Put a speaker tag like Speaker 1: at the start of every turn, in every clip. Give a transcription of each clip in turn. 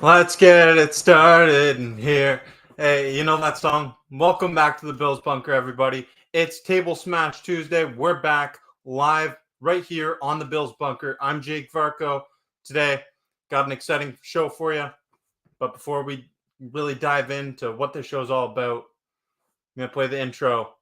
Speaker 1: Let's get it started in here. Hey, you know that song? Welcome back to the Bills Bunker, everybody. It's Table Smash Tuesday. We're back live right here on the Bills Bunker. I'm Jake Varco. Today, got an exciting show for you. But before we really dive into what this show is all about, I'm going to play the intro.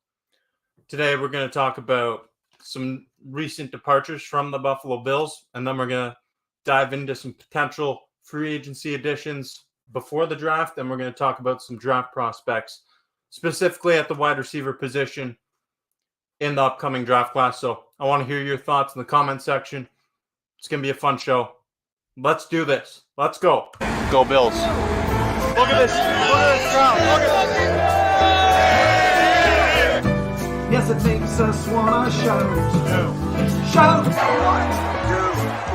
Speaker 1: Today, we're going to talk about some recent departures from the Buffalo Bills, and then we're going to dive into some potential free agency additions before the draft, and we're going to talk about some draft prospects, specifically at the wide receiver position in the upcoming draft class. So I want to hear your thoughts in the comment section. It's going to be a fun show. Let's do this. Let's go. Go Bills. Look at this. Look at this crowd. Look at this.
Speaker 2: Yes, it makes us want to shout. Shout. 1, 2,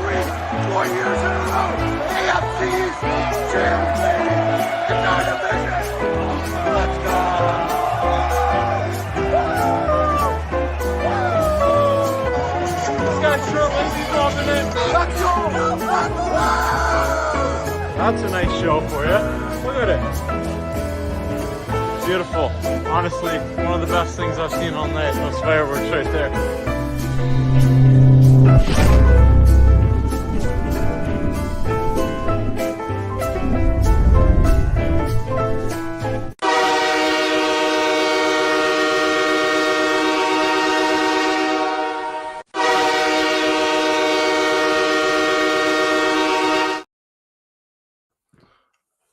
Speaker 2: 3, 4 years in a row. AFC's champions in our division. Let's go. This guy's shirtless. He's walking in. Let's go.
Speaker 1: That's a nice show for you. Look at it. Beautiful. Honestly, one of the best things I've seen all night. Those fireworks right there.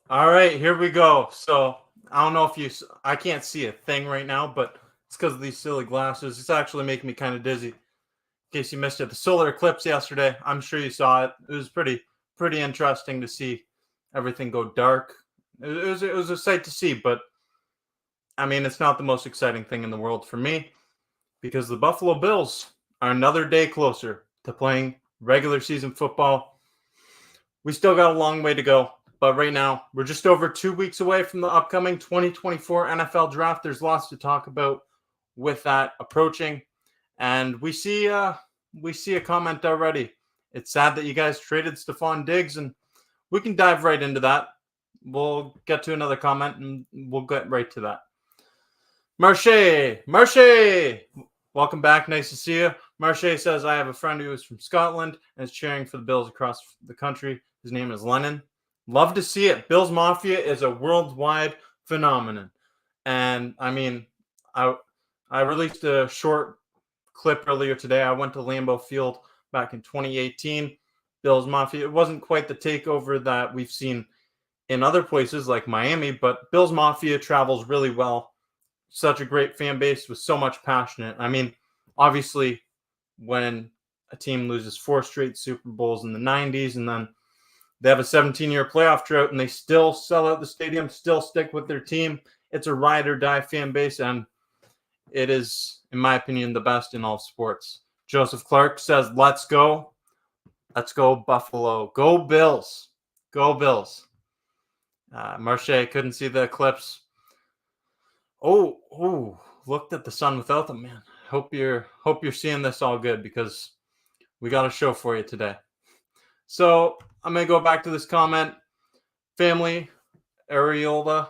Speaker 1: All right, here we go. So I don't know if I can't see a thing right now, but it's because of these silly glasses. It's actually making me kind of dizzy. In case you missed it, the solar eclipse yesterday, I'm sure you saw it. It was pretty interesting to see everything go dark. It was a sight to see, but I mean, it's not the most exciting thing in the world for me because the Buffalo Bills are another day closer to playing regular season football. We still got a long way to go. But right now, we're just over 2 weeks away from the upcoming 2024 NFL Draft. There's lots to talk about with that approaching. And we see a comment already. It's sad that you guys traded Stefon Diggs, and we can dive right into that. We'll get to another comment, and we'll get right to that. Marche! Welcome back. Nice to see you. Marche says, I have a friend who is from Scotland and is cheering for the Bills across the country. His name is Lennon. Love to see it. Bills Mafia is a worldwide phenomenon. And, I mean, I released a short clip earlier today. I went to Lambeau Field back in 2018. Bills Mafia, it wasn't quite the takeover that we've seen in other places like Miami, but Bills Mafia travels really well. Such a great fan base with so much passion. I mean, obviously, when a team loses 4 straight Super Bowls in the 90s and then they have a 17-year playoff drought and they still sell out the stadium, still stick with their team. It's a ride or die fan base, and it is, in my opinion, the best in all sports. Joseph Clark says, let's go. Let's go, Buffalo. Go Bills. Go Bills. Marche couldn't see the eclipse. Oh, looked at the sun without them, man. Hope you're seeing this all good because we got a show for you today. So I'm going to go back to this comment. Family Areola,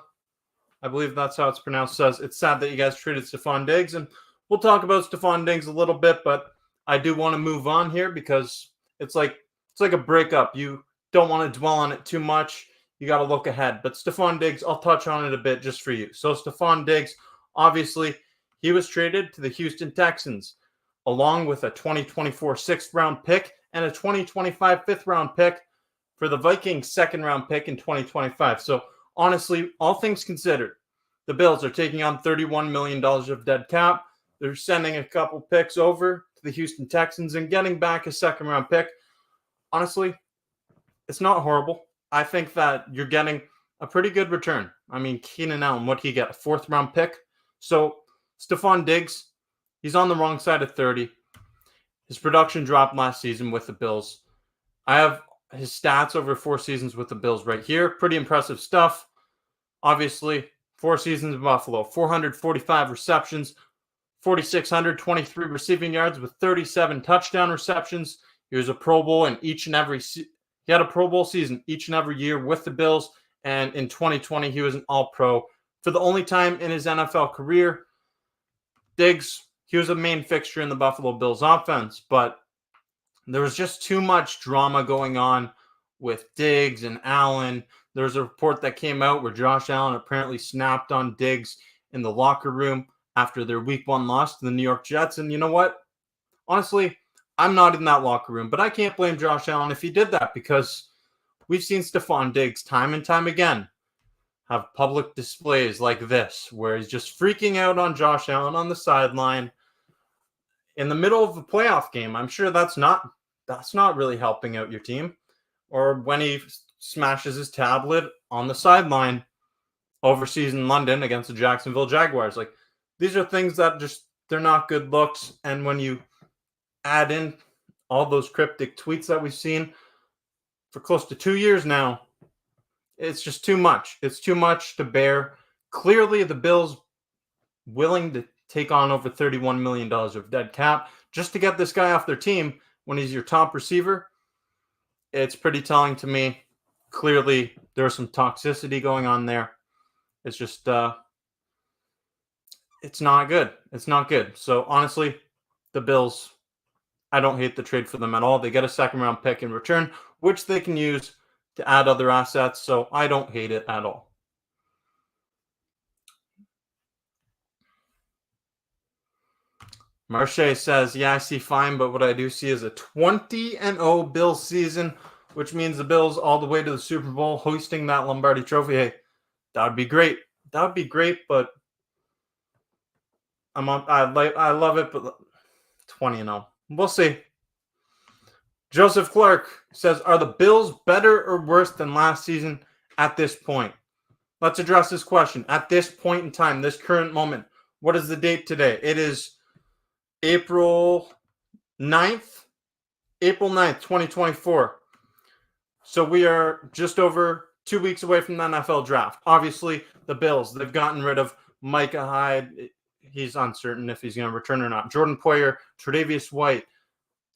Speaker 1: I believe that's how it's pronounced, says, it's sad that you guys traded Stefon Diggs. And we'll talk about Stefon Diggs a little bit, but I do want to move on here because it's like a breakup. You don't want to dwell on it too much. You got to look ahead. But Stefon Diggs, I'll touch on it a bit just for you. So Stefon Diggs, obviously, he was traded to the Houston Texans along with a 2024 6th-round pick and a 2025 5th-round pick for the Vikings' 2nd-round pick in 2025. So, honestly, all things considered, the Bills are taking on $31 million of dead cap. They're sending a couple picks over to the Houston Texans and getting back a 2nd-round pick. Honestly, it's not horrible. I think that you're getting a pretty good return. I mean, Keenan Allen, what did he get? A 4th-round pick? So, Stefon Diggs, he's on the wrong side of 30. His production dropped last season with the Bills. I have his stats over 4 seasons with the Bills right here. Pretty impressive stuff. Obviously, 4 seasons in Buffalo, 445 receptions, 4,623 receiving yards with 37 touchdown receptions. He was a Pro Bowl in each and every he had a Pro Bowl season each and every year with the Bills, and in 2020 he was an All-Pro for the only time in his NFL career. Diggs, he was a main fixture in the Buffalo Bills offense, but there was just too much drama going on with Diggs and Allen. There was a report that came out where Josh Allen apparently snapped on Diggs in the locker room after their week 1 loss to the New York Jets. And you know what? Honestly, I'm not in that locker room, but I can't blame Josh Allen if he did that, because we've seen Stefon Diggs time and time again have public displays like this, where he's just freaking out on Josh Allen on the sideline in the middle of a playoff game. I'm sure that's not really helping out your team. Or when he smashes his tablet on the sideline overseas in London against the Jacksonville Jaguars. Like, these are things that just, they're not good looks. And when you add in all those cryptic tweets that we've seen for close to 2 years now, it's just too much. It's too much to bear. Clearly, the Bills willing to take on over $31 million of dead cap just to get this guy off their team when he's your top receiver. It's pretty telling to me. Clearly, there's some toxicity going on there. It's just, it's not good. It's not good. So, honestly, the Bills, I don't hate the trade for them at all. They get a second-round pick in return, which they can use to add other assets. So, I don't hate it at all. Marche says, yeah, I see fine, but what I do see is a 20-0 Bills season, which means the Bills all the way to the Super Bowl, hoisting that Lombardi trophy. Hey, that would be great. That would be great, but I love it, but 20-0. We'll see. Joseph Clark says, are the Bills better or worse than last season at this point? Let's address this question. At this point in time, this current moment, what is the date today? It is April 9th, 2024. So we are just over 2 weeks away from the NFL draft. Obviously, the Bills, they've gotten rid of Micah Hyde. He's uncertain if he's going to return or not. Jordan Poyer, Tre'Davious White.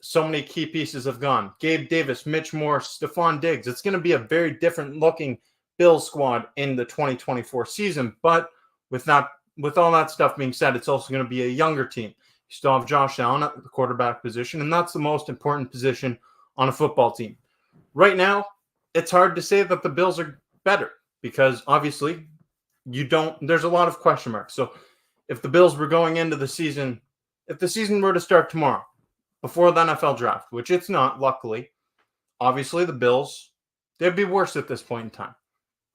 Speaker 1: So many key pieces have gone. Gabe Davis, Mitch Morse, Stefon Diggs. It's going to be a very different looking Bills squad in the 2024 season. But with all that stuff being said, it's also going to be a younger team. You still have Josh Allen at the quarterback position, and that's the most important position on a football team. Right now, it's hard to say that the Bills are better because obviously there's a lot of question marks. So if the Bills were going into the season, if the season were to start tomorrow before the NFL draft, which it's not, luckily, obviously the Bills, they'd be worse at this point in time.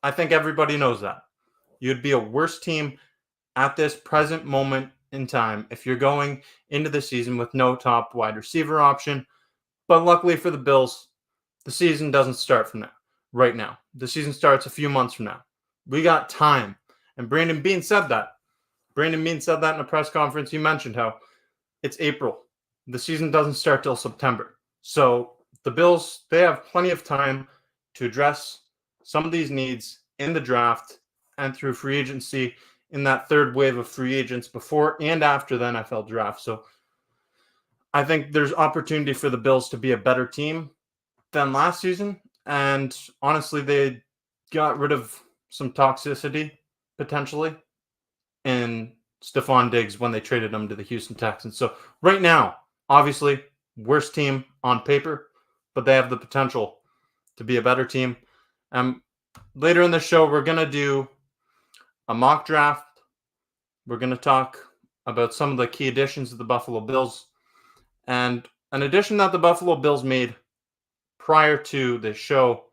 Speaker 1: I think everybody knows that. You'd be a worse team at this present moment in time if you're going into the season with no top wide receiver option. But luckily for the Bills, the season doesn't start from now, right now. The season starts a few months from now. We got time. And Brandon Beane said that. Brandon Beane said that in a press conference. He mentioned how it's April. The season doesn't start till September. So the Bills, they have plenty of time to address some of these needs in the draft and through free agency in that third wave of free agents before and after the NFL draft. So I think there's opportunity for the Bills to be a better team than last season. And honestly, they got rid of some toxicity potentially in Stefon Diggs when they traded him to the Houston Texans. So right now, obviously, worst team on paper, but they have the potential to be a better team. Later in the show, we're going to do a mock draft. We're going to talk about some of the key additions of the Buffalo Bills. And an addition that the Buffalo Bills made prior to this show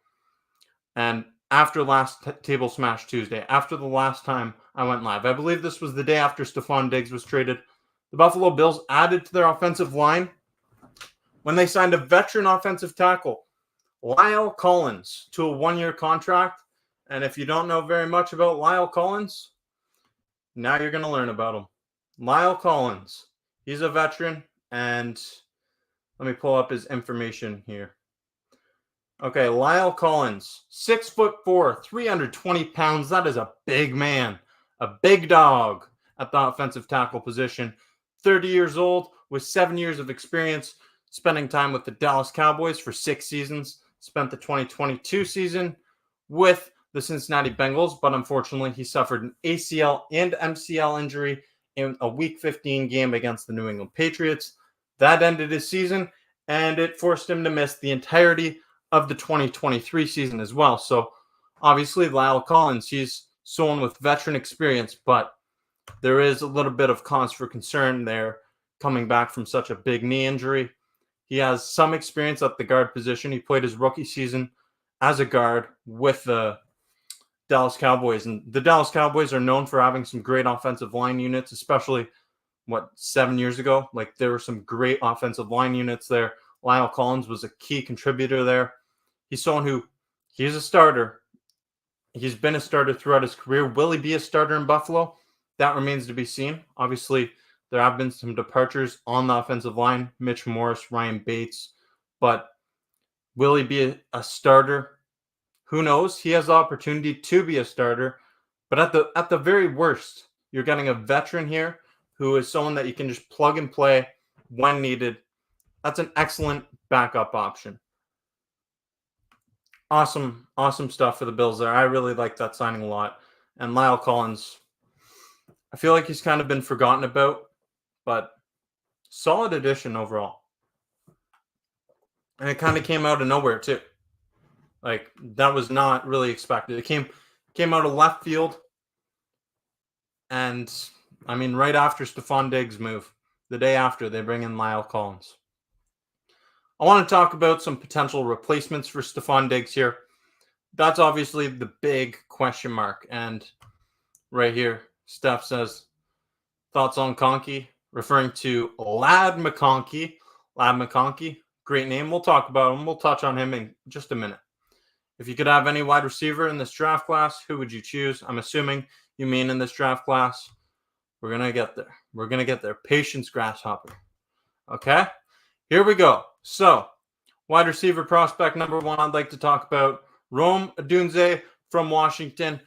Speaker 1: and after last Table Smash Tuesday, after the last time I went live. I believe this was the day after Stefon Diggs was traded. The Buffalo Bills added to their offensive line when they signed a veteran offensive tackle, Lyle Collins, to a 1-year contract. And if you don't know very much about Lyle Collins, now you're going to learn about him. Lyle Collins, he's a veteran, and let me pull up his information here. Okay, Lyle Collins, 6'4", 320 pounds. That is a big man, a big dog at the offensive tackle position. 30 years old with 7 years of experience, spending time with the Dallas Cowboys for 6 seasons. Spent the 2022 season with the Cincinnati Bengals, but unfortunately he suffered an ACL and MCL injury in a Week 15 game against the New England Patriots. That ended his season, and it forced him to miss the entirety of the 2023 season as well. So obviously Lyle Collins, he's someone with veteran experience, but there is a little bit of cause for concern there coming back from such a big knee injury. He has some experience at the guard position. He played his rookie season as a guard with the Dallas Cowboys, and the Dallas Cowboys are known for having some great offensive line units, especially 7 years ago. Like, there were some great offensive line units there. Lyle Collins was a key contributor there. He's someone who, he's a starter. He's been a starter throughout his career. Will he be a starter in Buffalo? That remains to be seen. Obviously, there have been some departures on the offensive line. Mitch Morse, Ryan Bates. But will he be a starter? Who knows? He has the opportunity to be a starter. But at the very worst, you're getting a veteran here who is someone that you can just plug and play when needed. That's an excellent backup option. Awesome stuff for the Bills there. I really like that signing a lot. And Lyle Collins, I feel like he's kind of been forgotten about, but solid addition overall. And it kind of came out of nowhere too. Like, that was not really expected. It came out of left field. And I mean, right after Stefon Diggs' move, the day after, they bring in Lyle Collins. I want to talk about some potential replacements for Stefon Diggs here. That's obviously the big question mark. And right here, Steph says, thoughts on Conkey, referring to Ladd McConkey. Ladd McConkey, great name. We'll talk about him. We'll touch on him in just a minute. If you could have any wide receiver in this draft class, who would you choose? I'm assuming you mean in this draft class. We're going to get there. We're going to get there. Patience, grasshopper. Okay? Here we go. So, wide receiver prospect number 1 I'd like to talk about, Rome Odunze from Washington.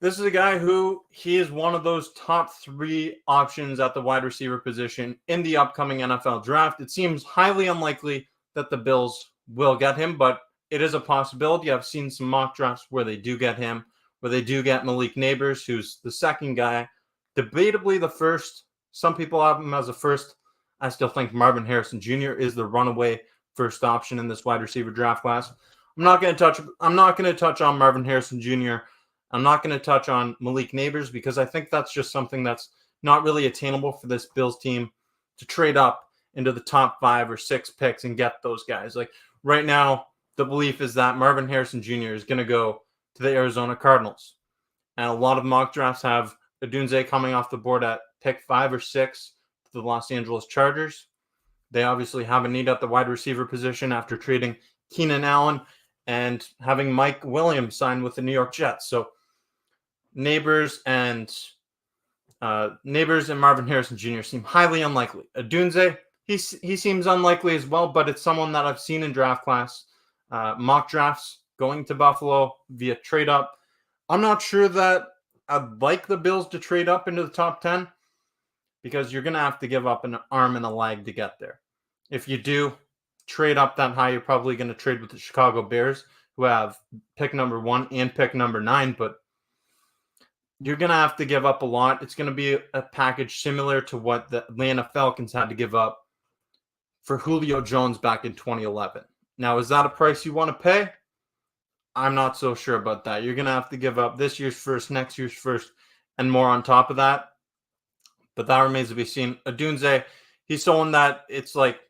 Speaker 1: This is a guy who, he is one of those top 3 options at the wide receiver position in the upcoming NFL draft. It seems highly unlikely that the Bills will get him, but it is a possibility. I've seen some mock drafts where they do get him, where they do get Malik Neighbors, who's the second guy, debatably the first. Some people have him as a first. I still think Marvin Harrison Jr. is the runaway first option in this wide receiver draft class. I'm not going to touch on Marvin Harrison Jr. I'm not going to touch on Malik Neighbors because I think that's just something that's not really attainable for this Bills team to trade up into the top 5 or 6 picks and get those guys. Like, right now, the belief is that Marvin Harrison Jr. is going to go to the Arizona Cardinals. And a lot of mock drafts have Odunze coming off the board at pick 5 or 6 to the Los Angeles Chargers. They obviously have a need at the wide receiver position after trading Keenan Allen and having Mike Williams sign with the New York Jets. So Neighbors and Marvin Harrison Jr. seem highly unlikely. Odunze, he seems unlikely as well, but it's someone that I've seen in draft class, mock drafts, going to Buffalo via trade up. I'm not sure that I'd like the Bills to trade up into the top 10 because you're going to have to give up an arm and a leg to get there. If you do trade up that high, you're probably going to trade with the Chicago Bears, who have pick number 1 and pick number 9, but you're going to have to give up a lot. It's going to be a package similar to what the Atlanta Falcons had to give up for Julio Jones back in 2011. Now, is that a price you want to pay? I'm not so sure about that. You're going to have to give up this year's first, next year's first, and more on top of that. But that remains to be seen. Odunze, he's someone that it's like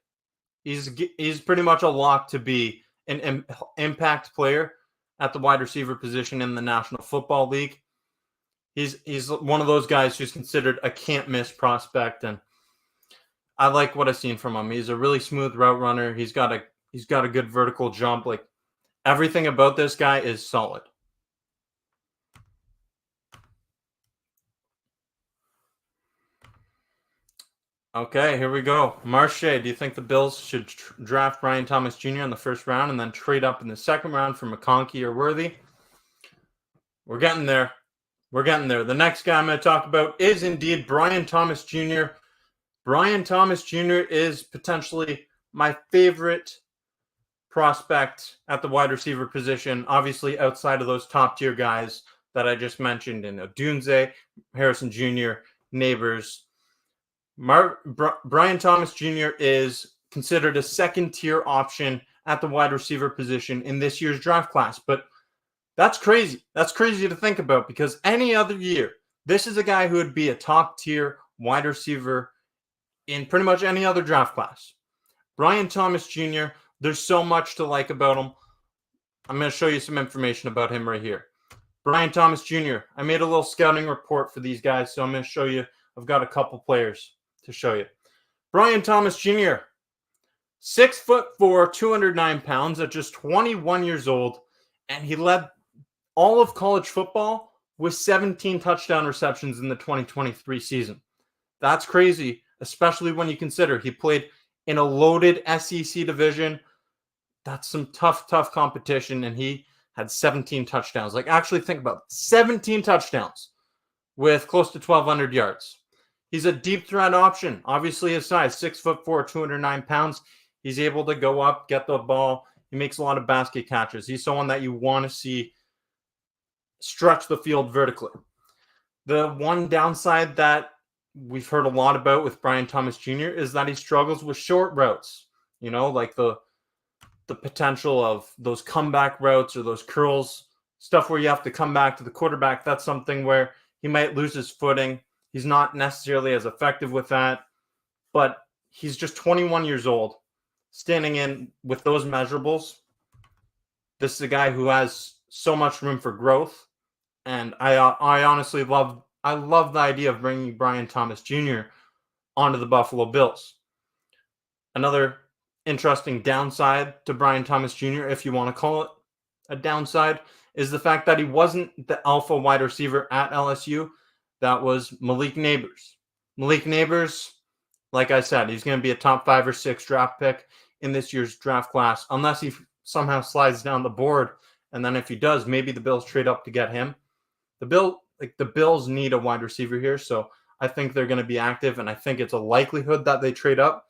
Speaker 1: he's pretty much a lock to be an impact player at the wide receiver position in the National Football League. He's one of those guys who's considered a can't-miss prospect, and I like what I've seen from him. He's a really smooth route runner. He's got a good vertical jump. Like, everything about this guy is solid. Okay, here we go. Marche, do you think the Bills should draft Brian Thomas Jr. in the first round and then trade up in the second round for McConkey or Worthy? We're getting there. We're getting there. The next guy I'm going to talk about is indeed Brian Thomas Jr. Brian Thomas Jr. is potentially my favorite prospect at the wide receiver position, obviously outside of those top tier guys that I just mentioned in Odunze, Harrison Jr., Neighbors. Brian Thomas Jr. is considered a second tier option at the wide receiver position in this year's draft class, but that's crazy. That's crazy to think about because any other year, this is a guy who would be a top tier wide receiver in pretty much any other draft class. Brian Thomas Jr., there's so much to like about him. I'm going to show you some information about him right here. Brian Thomas Jr., I made a little scouting report for these guys, so I'm going to show you. I've got a couple players to show you. Brian Thomas Jr., 6'4", 209 pounds at just 21 years old, and he led all of college football with 17 touchdown receptions in the 2023 season. That's crazy, especially when you consider he played in a loaded SEC division. That's some tough competition, and he had 17 touchdowns. Like, actually think about it. 17 touchdowns with close to 1,200 yards. He's a deep threat option. Obviously, his size, 6'4", 209 pounds. He's able to go up, get the ball. He makes a lot of basket catches. He's someone that you want to see stretch the field vertically. The one downside that we've heard a lot about with Brian Thomas Jr. is that he struggles with short routes. You know, like the potential of those comeback routes or those curls, stuff where you have to come back to the quarterback. That's something where he might lose his footing. He's not necessarily as effective with that, but he's just 21 years old, standing in with those measurables. This is a guy who has so much room for growth, and I honestly love the idea of bringing Brian Thomas Jr. onto the Buffalo Bills. Another interesting downside to Brian Thomas Jr., if you want to call it a downside, is the fact that he wasn't the alpha wide receiver at LSU. That was Malik Neighbors. Malik Neighbors, like I said, he's going to be a top 5 or 6 draft pick in this year's draft class, unless he somehow slides down the board. And then if he does, maybe the Bills trade up to get him. The Bills need a wide receiver here, so I think they're going to be active, and I think it's a likelihood that they trade up,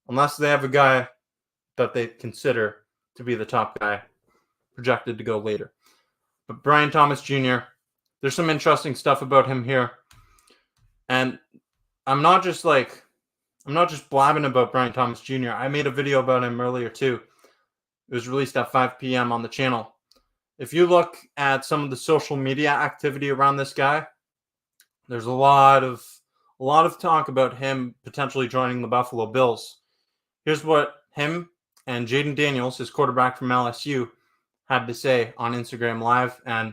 Speaker 1: unless they have a guy that they consider to be the top guy, projected to go later. But Brian Thomas Jr., there's some interesting stuff about him here. And I'm not just blabbing about Brian Thomas Jr. I made a video about him earlier too. It was released at 5 p.m. on the channel. If you look at some of the social media activity around this guy, there's a lot of talk about him potentially joining the Buffalo Bills. Here's what him and Jaden Daniels, his quarterback from LSU, had to say on Instagram Live. And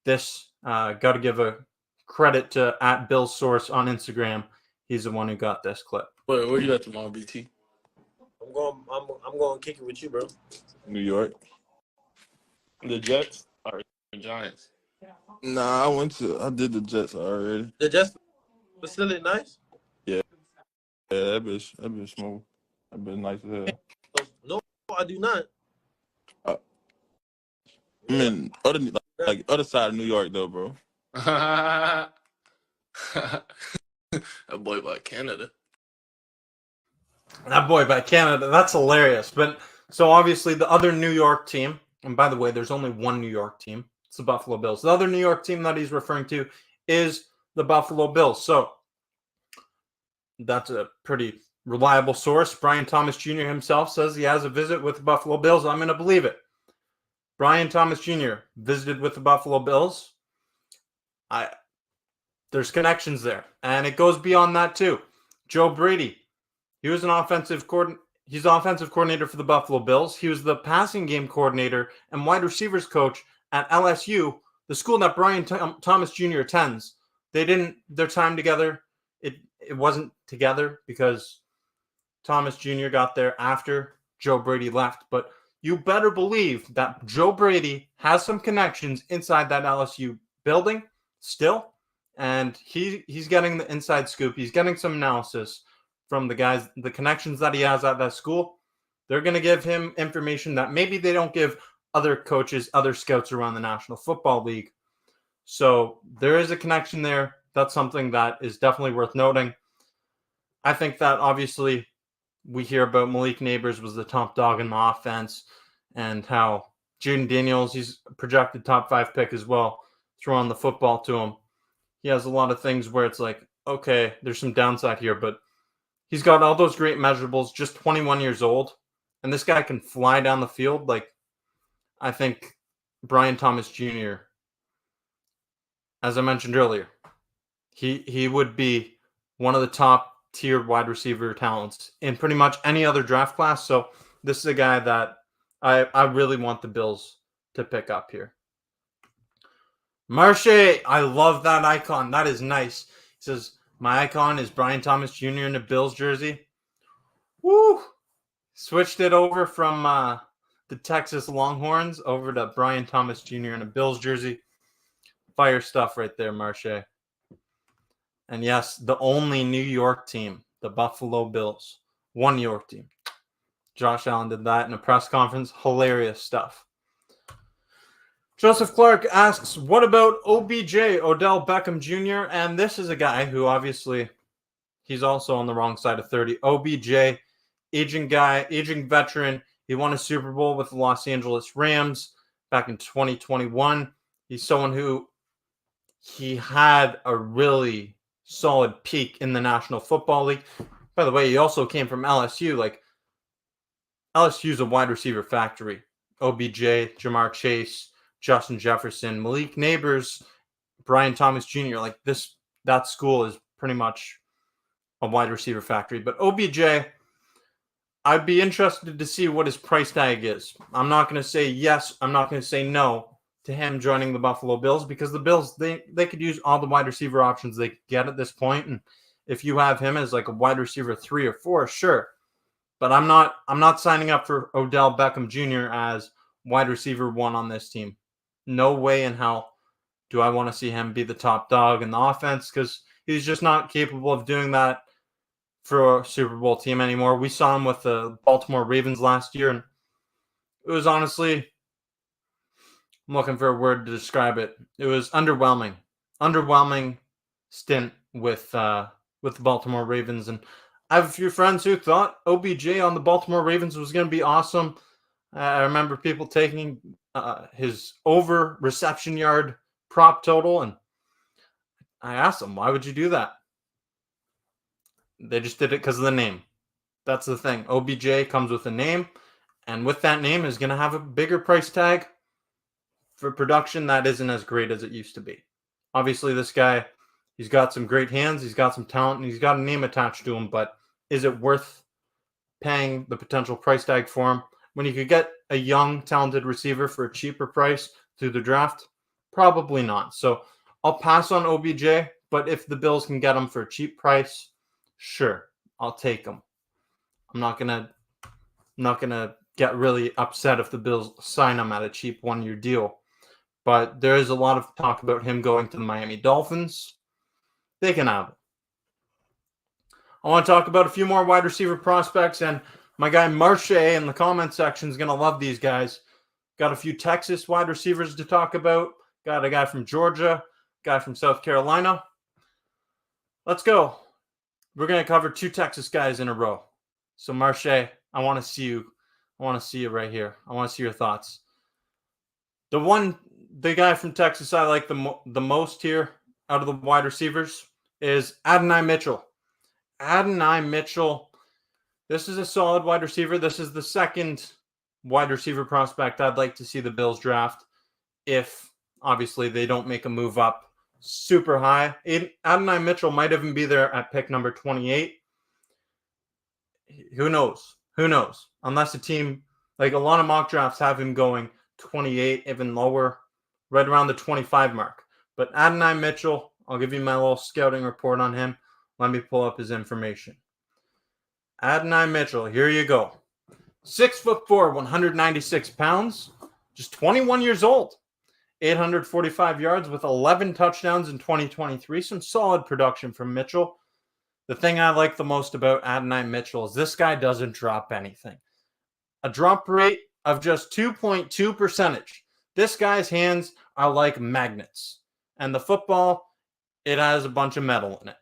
Speaker 1: this got to give a credit to @BillsSource on Instagram. He's the one who got this clip.
Speaker 3: Wait, where you at tomorrow, BT?
Speaker 4: I'm going to kick it with you, bro.
Speaker 3: New York.
Speaker 4: The Jets.
Speaker 3: Or Giants?
Speaker 5: Nah, I did the Jets already.
Speaker 4: The Jets facility nice?
Speaker 5: Yeah, that bitch smooth. That bitch nice as hell.
Speaker 4: No, I do not.
Speaker 5: I mean, other side of New York though, bro.
Speaker 3: That boy by Canada.
Speaker 1: That boy by Canada. That's hilarious. But so obviously the other New York team, and by the way, there's only one New York team. It's the Buffalo Bills. The other New York team that he's referring to is the Buffalo Bills. So that's a pretty reliable source. Brian Thomas Jr. himself says he has a visit with the Buffalo Bills. I'm going to believe it. Brian Thomas Jr. visited with the Buffalo Bills. There's connections there. And it goes beyond that too. Joe Brady, he was he's offensive coordinator for the Buffalo Bills. He was the passing game coordinator and wide receivers coach at LSU, the school that Brian Thomas Jr. attends. Their time together, it wasn't together because Thomas Jr. got there after Joe Brady left. But you better believe that Joe Brady has some connections inside that LSU building still. And he's getting the inside scoop. He's getting some analysis from the connections that he has at that school, they're going to give him information that maybe they don't give other coaches, other scouts around the National Football League. So there is a connection there. That's something that is definitely worth noting. I think that obviously we hear about Malik Neighbors was the top dog in the offense and how Jaden Daniels, he's a projected top 5 pick as well, throwing the football to him. He has a lot of things where it's like, okay, there's some downside here, but he's got all those great measurables, just 21 years old, and this guy can fly down the field. Like, I think Brian Thomas Jr., as I mentioned earlier, he would be one of the top tier wide receiver talents in pretty much any other draft class. So this is a guy that I really want the Bills to pick up here. Marche, I love that icon. That is nice. He says, my icon is Brian Thomas Jr. in a Bills jersey. Woo! Switched it over from the Texas Longhorns over to Brian Thomas Jr. in a Bills jersey. Fire stuff right there, Marche. And yes, the only New York team, the Buffalo Bills. One New York team. Josh Allen did that in a press conference. Hilarious stuff. Joseph Clark asks, what about OBJ, Odell Beckham Jr.? And this is a guy who obviously, he's also on the wrong side of 30. OBJ, aging guy, aging veteran. He won a Super Bowl with the Los Angeles Rams back in 2021. He's someone who he had a really solid peak in the National Football League. By the way, he also came from LSU. Like, LSU's a wide receiver factory. OBJ, Jamar Chase, Justin Jefferson, Malik Neighbors, Brian Thomas Jr. Like that school is pretty much a wide receiver factory. But OBJ, I'd be interested to see what his price tag is. I'm not going to say yes. I'm not going to say no to him joining the Buffalo Bills, because the Bills, they could use all the wide receiver options they could get at this point. And if you have him as like a wide receiver 3 or 4, sure. But I'm not signing up for Odell Beckham Jr. as wide receiver 1 on this team. No way in hell do I want to see him be the top dog in the offense, because he's just not capable of doing that for a Super Bowl team anymore. We saw him with the Baltimore Ravens last year, and it was honestly, I'm looking for a word to describe it. It was underwhelming. Underwhelming stint with the Baltimore Ravens. And I have a few friends who thought OBJ on the Baltimore Ravens was going to be awesome. I remember people taking his over reception yard prop total, and I asked them, why would you do that? They just did it because of the name. That's the thing. OBJ comes with a name, and with that name is going to have a bigger price tag for production that isn't as great as it used to be. Obviously, this guy, he's got some great hands, he's got some talent, and he's got a name attached to him, but is it worth paying the potential price tag for him when you could get a young, talented receiver for a cheaper price through the draft? Probably not. So I'll pass on OBJ, but if the Bills can get him for a cheap price, sure, I'll take him. I'm not gonna get really upset if the Bills sign him at a cheap 1-year deal. But there is a lot of talk about him going to the Miami Dolphins. They can have it. I want to talk about a few more wide receiver prospects, and my guy Marche in the comment section is going to love these guys. Got a few Texas wide receivers to talk about. Got a guy from Georgia, guy from South Carolina. Let's go. We're going to cover 2 Texas guys in a row. So Marche, I want to see you. I want to see you right here. I want to see your thoughts. The guy from Texas I like the most here out of the wide receivers is Adonai Mitchell. Adonai Mitchell, this is a solid wide receiver. This is the second wide receiver prospect I'd like to see the Bills draft if, obviously, they don't make a move up super high. Adonai Mitchell might even be there at pick number 28. Who knows? Who knows? Unless a team, like a lot of mock drafts have him going 28, even lower, right around the 25 mark. But Adonai Mitchell, I'll give you my little scouting report on him. Let me pull up his information. Adonai Mitchell, here you go. 6'4", 196 pounds, just 21 years old. 845 yards with 11 touchdowns in 2023. Some solid production from Mitchell. The thing I like the most about Adonai Mitchell is this guy doesn't drop anything. A drop rate of just 2.2%. This guy's hands are like magnets. And the football, it has a bunch of metal in it.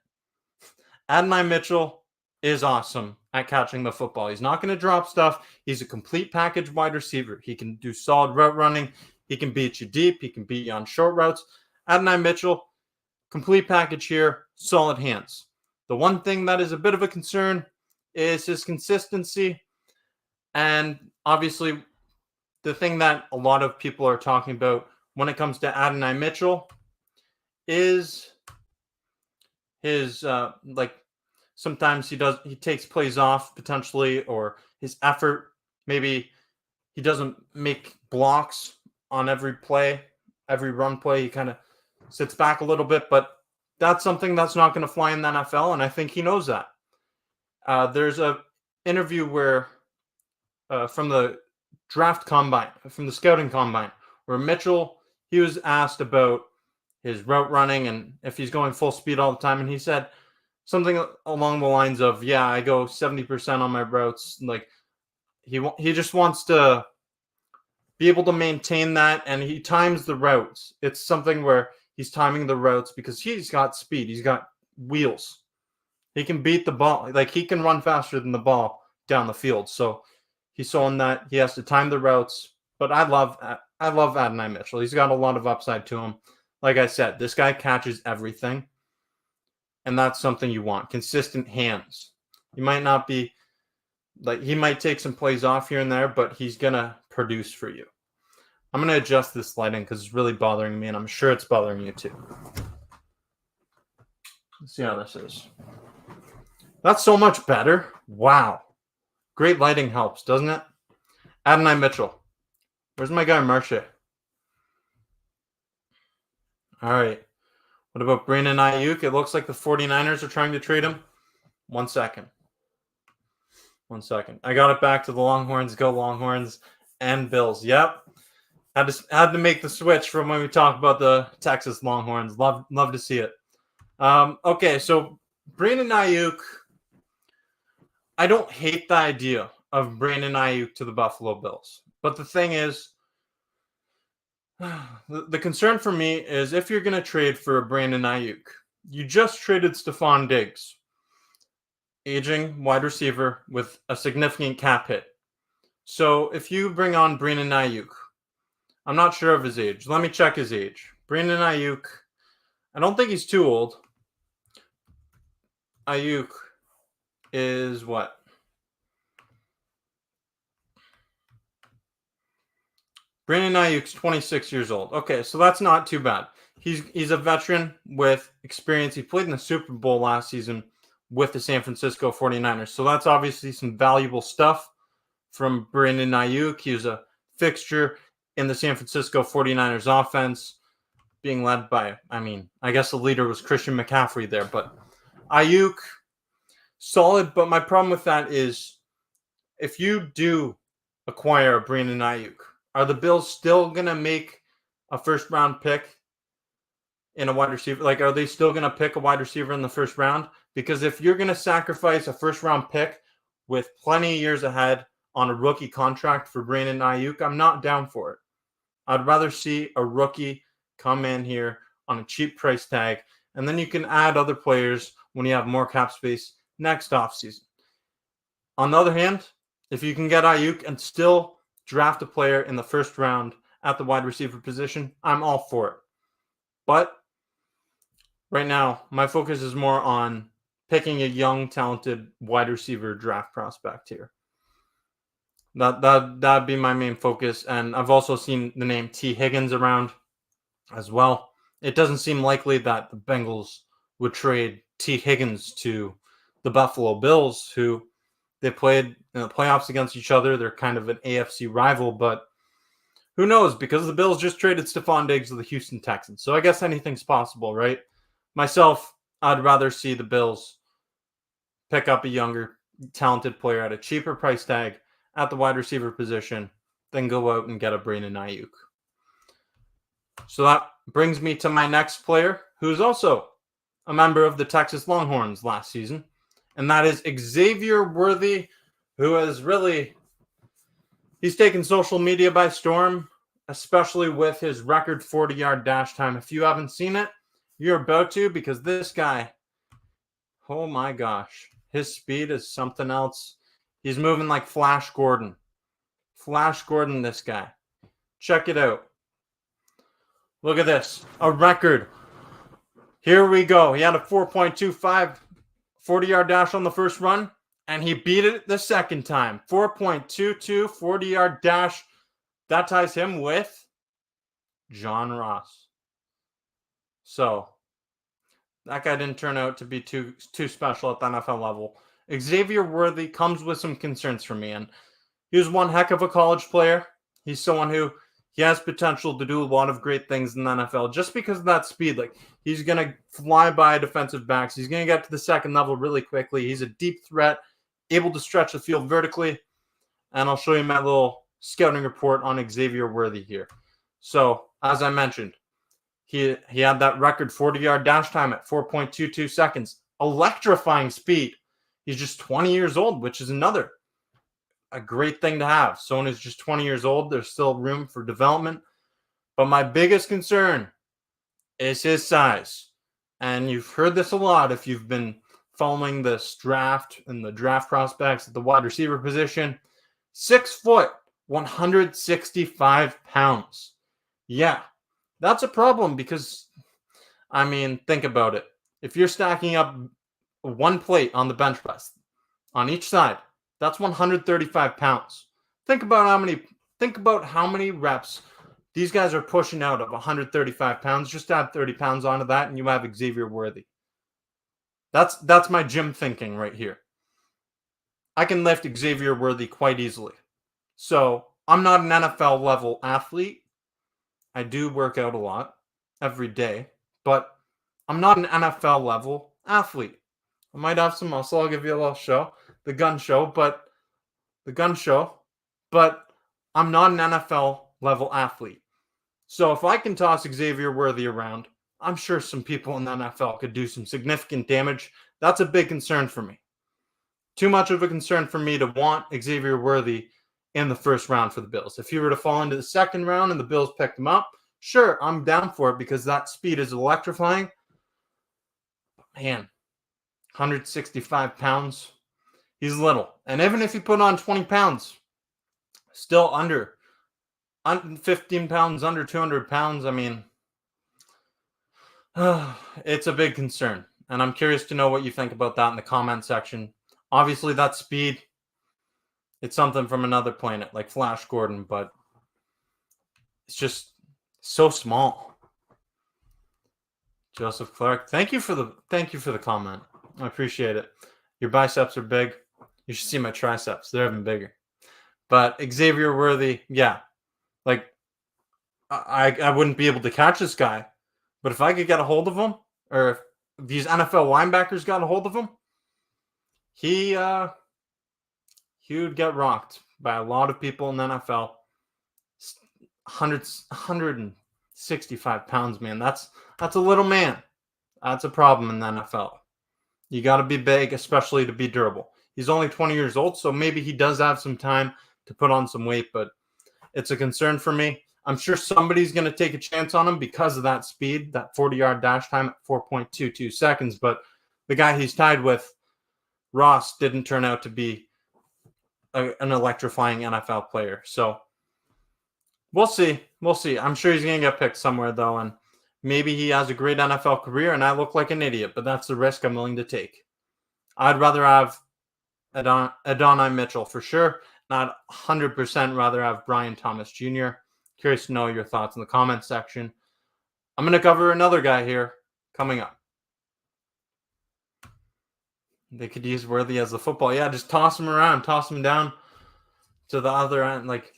Speaker 1: Adonai Mitchell is awesome at catching the football. He's not going to drop stuff. He's a complete package wide receiver. He can do solid route running. He can beat you deep. He can beat you on short routes. Adonai Mitchell, complete package here, solid hands. The one thing that is a bit of a concern is his consistency. And obviously, the thing that a lot of people are talking about when it comes to Adonai Mitchell is his sometimes he takes plays off potentially, or his effort. Maybe he doesn't make blocks on every play, every run play. He kind of sits back a little bit, but that's something that's not going to fly in the NFL, and I think he knows that. There's a interview where from the draft combine, from the scouting combine, where Mitchell, he was asked about his route running and if he's going full speed all the time, and he said something along the lines of, "Yeah, I go 70% on my routes." Like he just wants to be able to maintain that, and he times the routes. It's something where he's timing the routes because he's got speed, he's got wheels. He can beat the ball, like he can run faster than the ball down the field. So he's showing that he has to time the routes. But I love Adonai Mitchell. He's got a lot of upside to him. Like I said, this guy catches everything. And that's something you want. Consistent hands. He might not be, like, he might take some plays off here and there, but he's going to produce for you. I'm going to adjust this lighting because it's really bothering me, and I'm sure it's bothering you too. Let's see how this is. That's so much better. Wow. Great lighting helps, doesn't it? Adonai Mitchell. Where's my guy Marche? All right. What about Brandon Ayuk? It looks like the 49ers are trying to trade him. 1 second. 1 second. I got it back to the Longhorns. Go Longhorns and Bills. Yep. Had to make the switch from when we talk about the Texas Longhorns. Love to see it. Okay, so Brandon Ayuk. I don't hate the idea of Brandon Ayuk to the Buffalo Bills. But the thing is, the concern for me is if you're going to trade for Brandon Ayuk, you just traded Stefon Diggs, aging wide receiver with a significant cap hit. So if you bring on Brandon Ayuk, I'm not sure of his age. Let me check his age. Brandon Ayuk, I don't think he's too old. Ayuk is what? Brandon Ayuk's 26 years old. Okay, so that's not too bad. He's a veteran with experience. He played in the Super Bowl last season with the San Francisco 49ers. So that's obviously some valuable stuff from Brandon Ayuk. He was a fixture in the San Francisco 49ers offense, being led by, I guess the leader was Christian McCaffrey there. But Ayuk, solid. But my problem with that is if you do acquire Brandon Ayuk, are the Bills still going to make a first-round pick in a wide receiver? Like, are they still going to pick a wide receiver in the first round? Because if you're going to sacrifice a first-round pick with plenty of years ahead on a rookie contract for Brandon Ayuk, I'm not down for it. I'd rather see a rookie come in here on a cheap price tag, and then you can add other players when you have more cap space next offseason. On the other hand, if you can get Ayuk and still draft a player in the first round at the wide receiver position, I'm all for it. But right now, my focus is more on picking a young, talented wide receiver draft prospect here. That'd be my main focus. And I've also seen the name T. Higgins around as well. It doesn't seem likely that the Bengals would trade T. Higgins to the Buffalo Bills, who they played in the playoffs against each other. They're kind of an AFC rival, but who knows? Because the Bills just traded Stefon Diggs to the Houston Texans. So I guess anything's possible, right? Myself, I'd rather see the Bills pick up a younger, talented player at a cheaper price tag at the wide receiver position than go out and get a Brandon Ayuk. So that brings me to my next player, who is also a member of the Texas Longhorns last season. and that is Xavier Worthy, who has really he's taken social media by storm, especially with his record 40-yard dash time. If you haven't seen it, you're about to, because this guy, oh my gosh, his speed is something else. He's moving like Flash Gordon. Flash Gordon, this guy. Check it out. Look at this. A record. Here we go. He had a 4.25 40-yard dash on the first run, and he beat it the second time. 4.22 40-yard dash. That ties him with John Ross. So, that guy didn't turn out to be too special at the NFL level. Xavier Worthy comes with some concerns for me, and he was one heck of a college player. He's someone who he has potential to do a lot of great things in the NFL just because of that speed. Like, he's going to fly by defensive backs. He's going to get to the second level really quickly. He's a deep threat, able to stretch the field vertically. And I'll show you my little scouting report on Xavier Worthy here. So, as I mentioned, he had that record 40-yard dash time at 4.22 seconds. Electrifying speed. He's just 20 years old, which is a great thing to have. Someone who's just 20 years old, there's still room for development. But my biggest concern is his size. And you've heard this a lot if you've been following this draft and the draft prospects at the wide receiver position. 6 foot, 165 pounds. Yeah, that's a problem because, I mean, think about it. If you're stacking up one plate on the bench press on each side, that's 135 pounds. Think about how many reps these guys are pushing out of 135 pounds. Just add 30 pounds onto that, and you have Xavier Worthy. That's my gym thinking right here. I can lift Xavier Worthy quite easily. So I'm not an NFL level athlete. I do work out a lot every day, but I'm not an NFL level athlete. I might have some muscle. I'll give you a little show. The gun show, but I'm not an NFL level athlete. So if I can toss Xavier Worthy around, I'm sure some people in the NFL could do some significant damage. That's a big concern for me. Too much of a concern for me to want Xavier Worthy in the first round for the Bills. If he were to fall into the second round and the Bills picked him up, sure, I'm down for it because that speed is electrifying. Man, 165 pounds. He's little. And even if he put on 20 pounds, still under 15 pounds, under 200 pounds, I mean, it's a big concern. And I'm curious to know what you think about that in the comment section. Obviously, that speed, it's something from another planet, like Flash Gordon, but it's just so small. Joseph Clark, thank you for the comment. I appreciate it. Your biceps are big. You should see my triceps. They're even bigger. But Xavier Worthy, yeah. Like, I wouldn't be able to catch this guy. But if I could get a hold of him, or if these NFL linebackers got a hold of him, he would get rocked by a lot of people in the NFL. 165 pounds, man. That's a little man. That's a problem in the NFL. You got to be big, especially to be durable. He's only 20 years old, so maybe he does have some time to put on some weight, but it's a concern for me. I'm sure somebody's going to take a chance on him because of that speed, that 40-yard dash time at 4.22 seconds, but the guy he's tied with, Ross, didn't turn out to be an electrifying NFL player. So we'll see. We'll see. I'm sure he's going to get picked somewhere, though, and maybe he has a great NFL career and I look like an idiot, but that's the risk I'm willing to take. I'd rather have Adonai Mitchell for sure. Not 100% rather have Brian Thomas Jr. Curious to know your thoughts in the comment section. I'm going to cover another guy here coming up. They could use Worthy as the football. Yeah, just toss him around, toss him down to the other end. Like,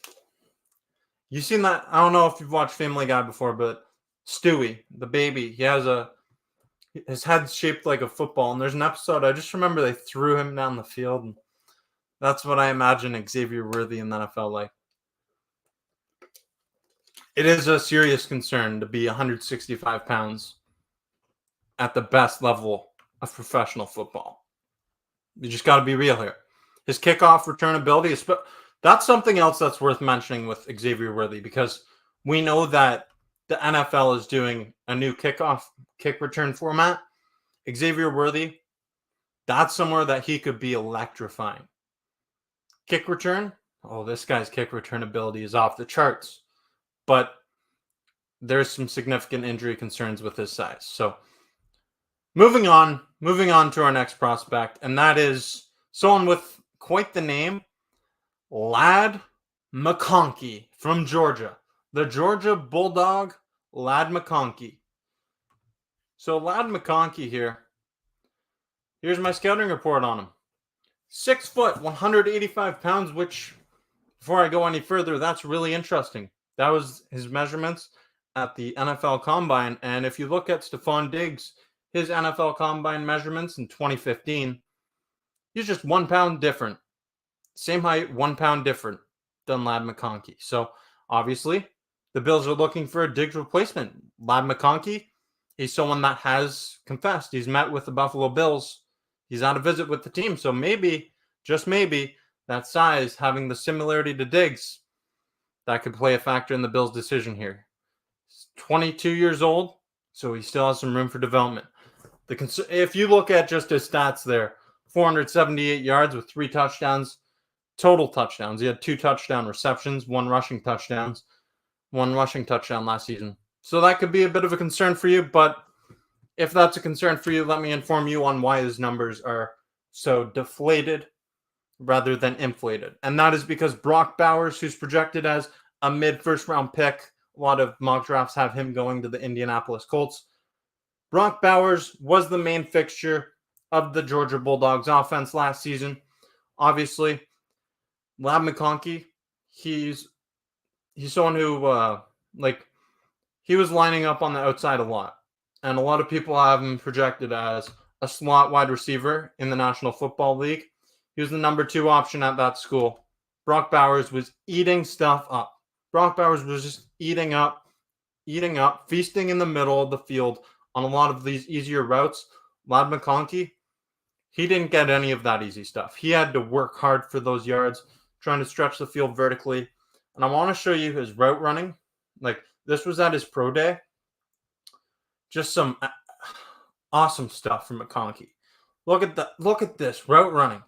Speaker 1: you seen that? I don't know if you've watched Family Guy before, but Stewie, the baby, his head's shaped like a football. And there's an episode, I just remember they threw him down the field. And that's what I imagine Xavier Worthy in the NFL like. It is a serious concern to be 165 pounds at the best level of professional football. You just got to be real here. His kickoff return ability is that's something else that's worth mentioning with Xavier Worthy, because we know that the NFL is doing a new kick return format. Xavier Worthy, that's somewhere that he could be electrifying. Kick return, oh, this guy's kick return ability is off the charts, but there's some significant injury concerns with his size. So moving on to our next prospect, and that is someone with quite the name, Ladd McConkey from Georgia. The Georgia Bulldog, Ladd McConkey. So Ladd McConkey here. Here's my scouting report on him. 6 foot, 185 pounds, which, before I go any further, that's really interesting. That was his measurements at the NFL Combine. And if you look at Stefon Diggs, his NFL Combine measurements in 2015, he's just 1 pound different. Same height, 1 pound different than Ladd McConkey. So obviously, the Bills are looking for a Diggs replacement. Ladd McConkey, he's someone that has confessed. He's met with the Buffalo Bills. He's on a visit with the team. So maybe, just maybe, that size, having the similarity to Diggs, that could play a factor in the Bills' decision here. He's 22 years old, so he still has some room for development. If you look at just his stats there, 478 yards with 3 touchdowns, total touchdowns. He had 2 touchdown receptions, 1 rushing touchdown last season. So that could be a bit of a concern for you, but if that's a concern for you, let me inform you on why his numbers are so deflated rather than inflated. And that is because Brock Bowers, who's projected as a mid-first round pick, a lot of mock drafts have him going to the Indianapolis Colts. Brock Bowers was the main fixture of the Georgia Bulldogs offense last season. Obviously, Ladd McConkey, he's someone who, he was lining up on the outside a lot. And a lot of people have him projected as a slot wide receiver in the National Football League. He was the number 2 option at that school. Brock Bowers was eating stuff up. Brock Bowers was just eating up, feasting in the middle of the field on a lot of these easier routes. Ladd McConkey, he didn't get any of that easy stuff. He had to work hard for those yards, trying to stretch the field vertically. And I want to show you his route running. This was at his pro day. Just some awesome stuff from McConkey. Look at this route running.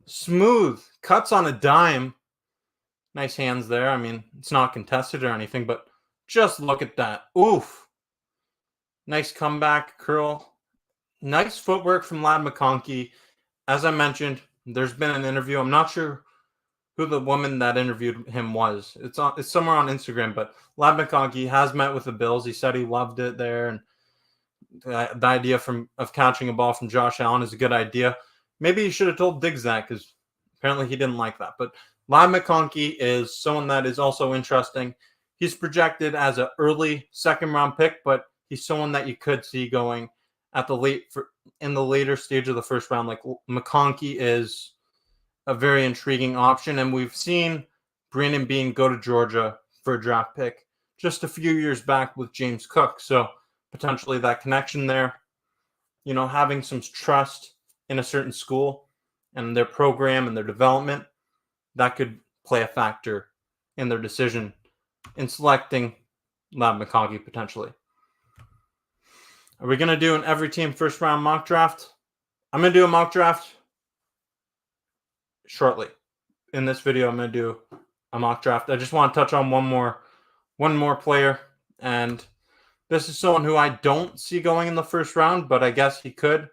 Speaker 1: Smooth, cuts on a dime. Nice hands there. I mean, it's not contested or anything, but just look at that. Oof. Nice comeback curl. Nice footwork from Ladd McConkey. As I mentioned, there's been an interview. I'm not sure who the woman that interviewed him was. It's somewhere on Instagram, but Ladd McConkey has met with the Bills. He said he loved it there, and the idea of catching a ball from Josh Allen is a good idea. Maybe he should have told Diggs that, because apparently he didn't like that. But Ladd McConkey is someone that is also interesting. He's projected as an early second-round pick, but he's someone that you could see going in the later stage of the first round. Like, McConkey is a very intriguing option, and we've seen Brandon Beane go to Georgia for a draft pick just a few years back with James Cook. So potentially that connection there, having some trust in a certain school and their program and their development, that could play a factor in their decision in selecting Ladd McConkey potentially. Are we going to do an every team first round mock draft? I'm going to do a mock draft shortly. In this video, I'm going to do a mock draft. I just want to touch on one more player, and this is someone who I don't see going in the first round, but I guess he could.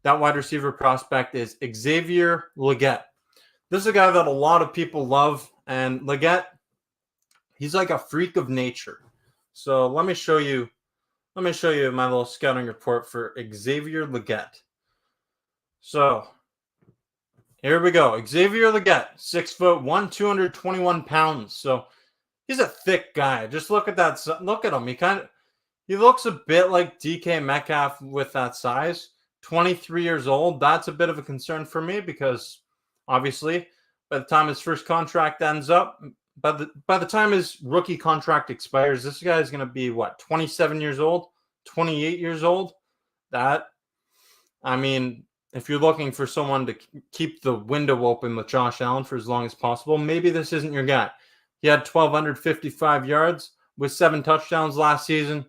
Speaker 1: That wide receiver prospect is Xavier Legette. This is a guy that a lot of people love, and Legette, he's like a freak of nature. So let me show you my little scouting report for Xavier Legette. So here we go. Xavier Legette, 6'1", 221 pounds. So he's a thick guy. Just look at that. Look at him. He looks a bit like DK Metcalf with that size. 23 years old. That's a bit of a concern for me, because obviously by the time his first contract ends up, by the time his rookie contract expires, this guy is going to be 27 years old, 28 years old. That's if you're looking for someone to keep the window open with Josh Allen for as long as possible, maybe this isn't your guy. He had 1,255 yards with 7 touchdowns last season.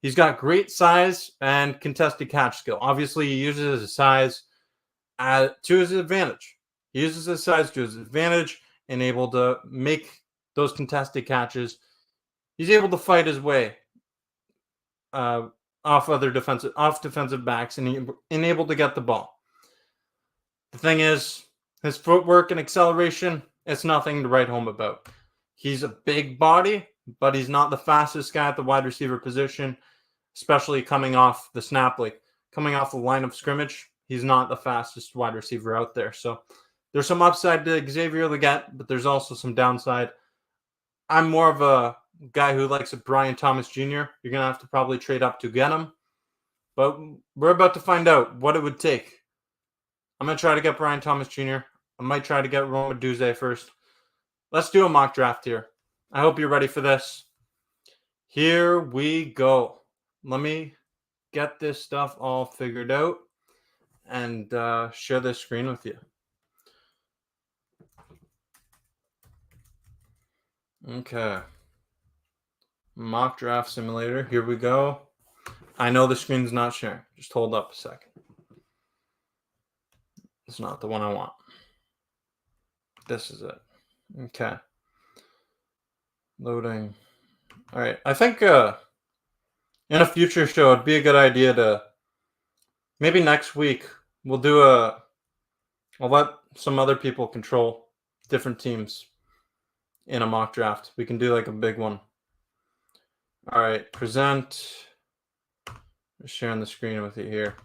Speaker 1: He's got great size and contested catch skill. Obviously, he uses his size to his advantage. He uses his size to his advantage and able to make those contested catches. He's able to fight his way off defensive backs and able to get the ball. The thing is, his footwork and acceleration, it's nothing to write home about. He's a big body, but he's not the fastest guy at the wide receiver position, especially coming off the snap, like coming off the line of scrimmage. He's not the fastest wide receiver out there. So there's some upside to Xavier Legette, but there's also some downside. I'm more of a guy who likes a Brian Thomas Jr. You're going to have to probably trade up to get him. But we're about to find out what it would take. I'm going to try to get Brian Thomas Jr. I might try to get Roma Duze first. Let's do a mock draft here. I hope you're ready for this. Here we go. Let me get this stuff all figured out and share this screen with you. Okay. Mock draft simulator. Here we go. I know the screen's not sharing. Just hold up a second. It's not the one I want. This is it. Okay. Loading. All right. I think in a future show, it'd be a good idea to maybe next week we'll do I'll let some other people control different teams in a mock draft. We can do like a big one. All right. Present. Just sharing the screen with you here.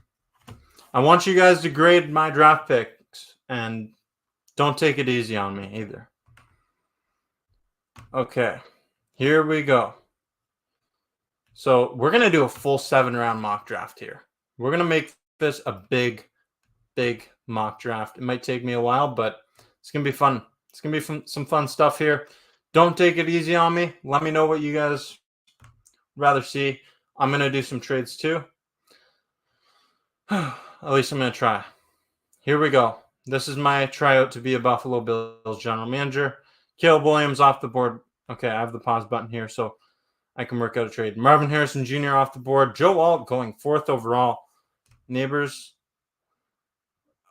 Speaker 1: I want you guys to grade my draft picks and don't take it easy on me either. Okay, here we go. So we're going to do a full 7-round mock draft here. We're going to make this a big mock draft. It might take me a while, but it's going to be fun. It's going to be some fun stuff here. Don't take it easy on me. Let me know what you guys rather see. I'm going to do some trades too. At least I'm going to try. Here we go. This is my tryout to be a Buffalo Bills general manager. Caleb Williams off the board. Okay, I have the pause button here so I can work out a trade. Marvin Harrison Jr. off the board. Joe Alt going 4th overall. Neighbors.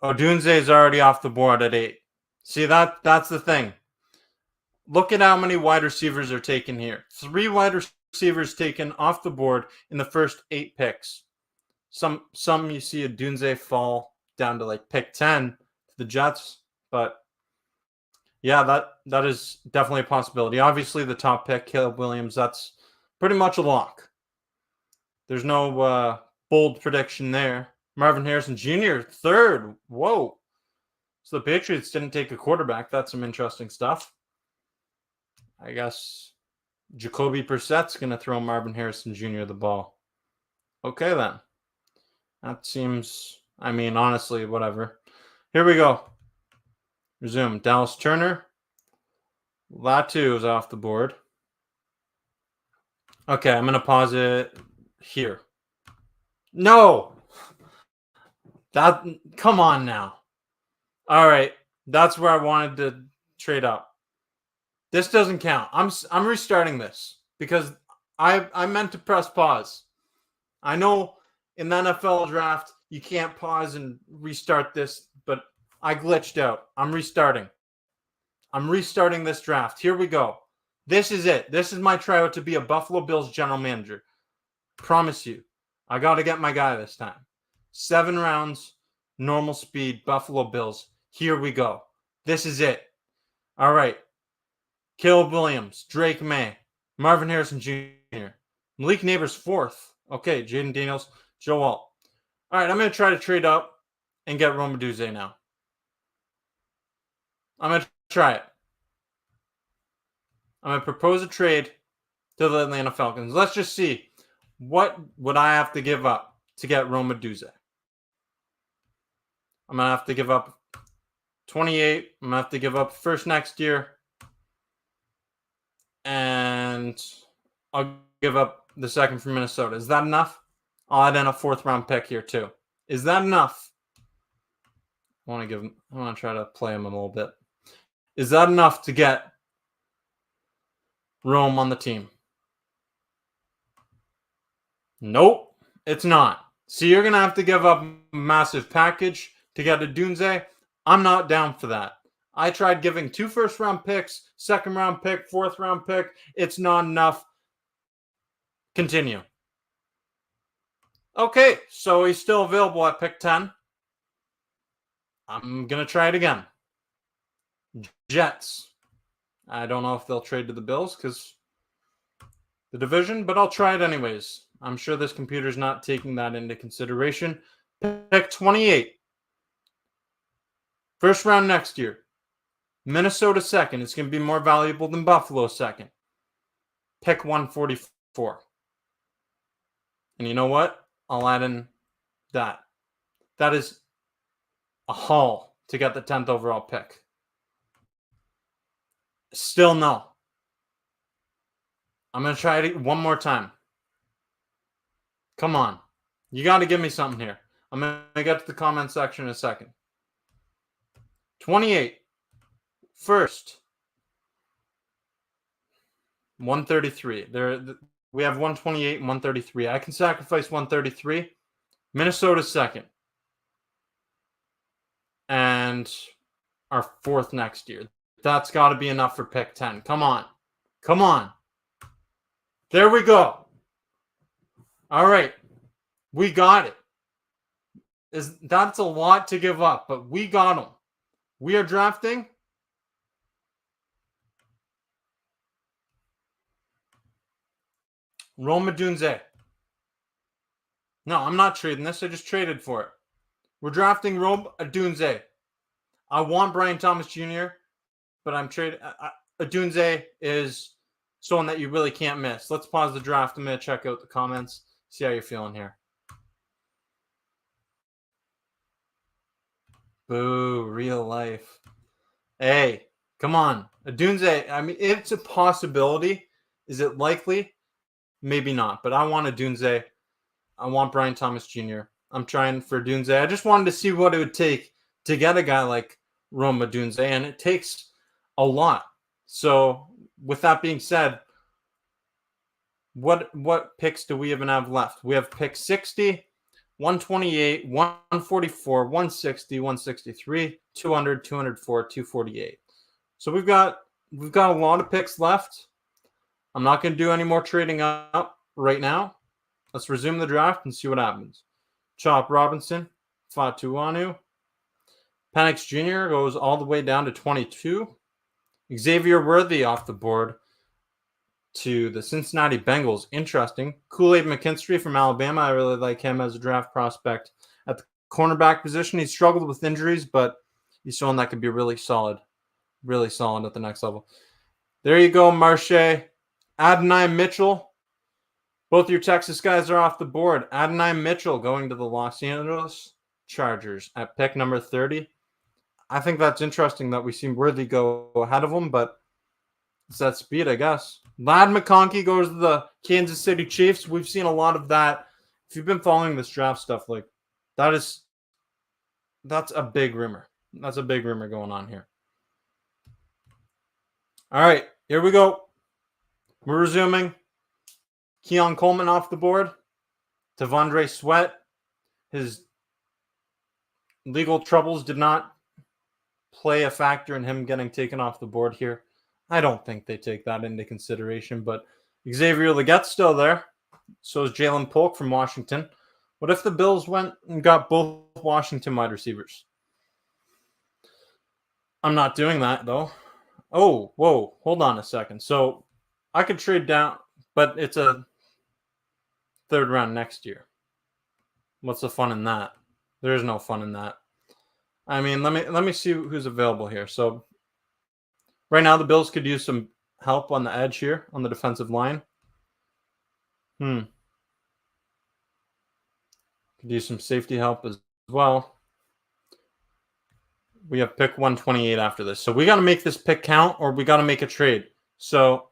Speaker 1: Odunze is already off the board at 8. See, that's the thing. Look at how many wide receivers are taken here. 3 wide receivers taken off the board in the first 8 picks. Some you see Odunze fall down to like pick 10 to the Jets, but yeah, that is definitely a possibility. Obviously, the top pick, Caleb Williams, that's pretty much a lock. There's no bold prediction there. Marvin Harrison Jr., 3rd. Whoa. So the Patriots didn't take a quarterback. That's some interesting stuff. I guess Jacoby Brissett's going to throw Marvin Harrison Jr. the ball. Okay, then. That seems, I mean, honestly, whatever. Here we go. Resume. Dallas Turner. Latu is off the board. Okay, I'm going to pause it here. No! Come on now. All right. That's where I wanted to trade up. This doesn't count. I'm restarting this because I meant to press pause. I know in the NFL draft, you can't pause and restart this, but I glitched out. I'm restarting. I'm restarting this draft. Here we go. This is it. This is my tryout to be a Buffalo Bills general manager. Promise you. I got to get my guy this time. 7 rounds, normal speed, Buffalo Bills. Here we go. This is it. All right. Caleb Williams, Drake May, Marvin Harrison Jr., Malik Neighbors 4th. Okay, Jaden Daniels, Joe Alt. All right, I'm going to try to trade up and get Roma Duze now. I'm going to try it. I'm going to propose a trade to the Atlanta Falcons. Let's just see. What would I have to give up to get Roma Duze? I'm going to have to give up 28. I'm going to have to give up first next year. And I'll give up the 2nd from Minnesota. Is that enough? I'll add in a 4th round pick here too. Is that enough? I want to try to play him a little bit. Is that enough to get Rome on the team? Nope, it's not. So you're going to have to give up a massive package to get a Dunze. I'm not down for that. I tried giving 2 first-round picks, second-round pick, fourth-round pick. It's not enough. Continue. Okay, so he's still available at pick 10. I'm going to try it again. Jets. I don't know if they'll trade to the Bills because the division, but I'll try it anyways. I'm sure this computer's not taking that into consideration. Pick 28. First round next year. Minnesota second. It's going to be more valuable than Buffalo second. Pick 144. And you know what? I'll add in that. That is a haul to get the 10th overall pick. Still no. I'm going to try it one more time. Come on. You got to give me something here. I'm going to get to the comment section in a second. 28. First. 133. We have 128 and 133. I can sacrifice 133. Minnesota second. And our fourth next year. That's got to be enough for pick 10. Come on. Come on. There we go. All right. We got it. That's a lot to give up, but we got them. We are drafting Rome Odunze. No, I'm not trading this. I just traded for it. We're drafting Rome Odunze. I want Brian Thomas Jr., but I'm trading. Odunze is someone that you really can't miss. Let's pause the draft. I'm going to check out the comments, see how you're feeling here. Boo, real life. Hey, come on. Odunze, I mean, it's a possibility. Is it likely? Maybe not, but I want Odunze. I want Brian Thomas Jr. I'm trying for Odunze. I just wanted to see what it would take to get a guy like Rome Odunze, and it takes a lot. So, with that being said, what picks do we even have left? We have pick 60, 128, 144, 160, 163, 200, 204, 248. So we've got a lot of picks left. I'm not going to do any more trading up right now. Let's resume the draft and see what happens. Chop Robinson, Fatuanu. Penix Jr. goes all the way down to 22. Xavier Worthy off the board to the Cincinnati Bengals. Interesting. Kool-Aid McKinstry from Alabama. I really like him as a draft prospect. At the cornerback position, he struggled with injuries, but he's someone that could be really solid at the next level. There you go, Marche. Adonai Mitchell. Both your Texas guys are off the board. Adonai Mitchell going to the Los Angeles Chargers at pick number 30. I think that's interesting that we see Worthy go ahead of him, but it's that speed, I guess. Ladd McConkey goes to the Kansas City Chiefs. We've seen a lot of that. If you've been following this draft stuff, like that's a big rumor. That's a big rumor going on here. All right, here we go. We're resuming. Keon Coleman off the board. T'Vondre Sweat. His legal troubles did not play a factor in him getting taken off the board here. I don't think they take that into consideration, but Xavier Legette's still there. So is Jalen Polk from Washington. What if the Bills went and got both Washington wide receivers? I'm not doing that, though. Oh, whoa. Hold on a second. So I could trade down, but it's a third round next year. What's the fun in that? There's no fun in that. I mean, let me see who's available here. So right now the Bills could use some help on the edge here on the defensive line. Could use some safety help as well. We have pick 128 after this. So we got to make this pick count or we got to make a trade. So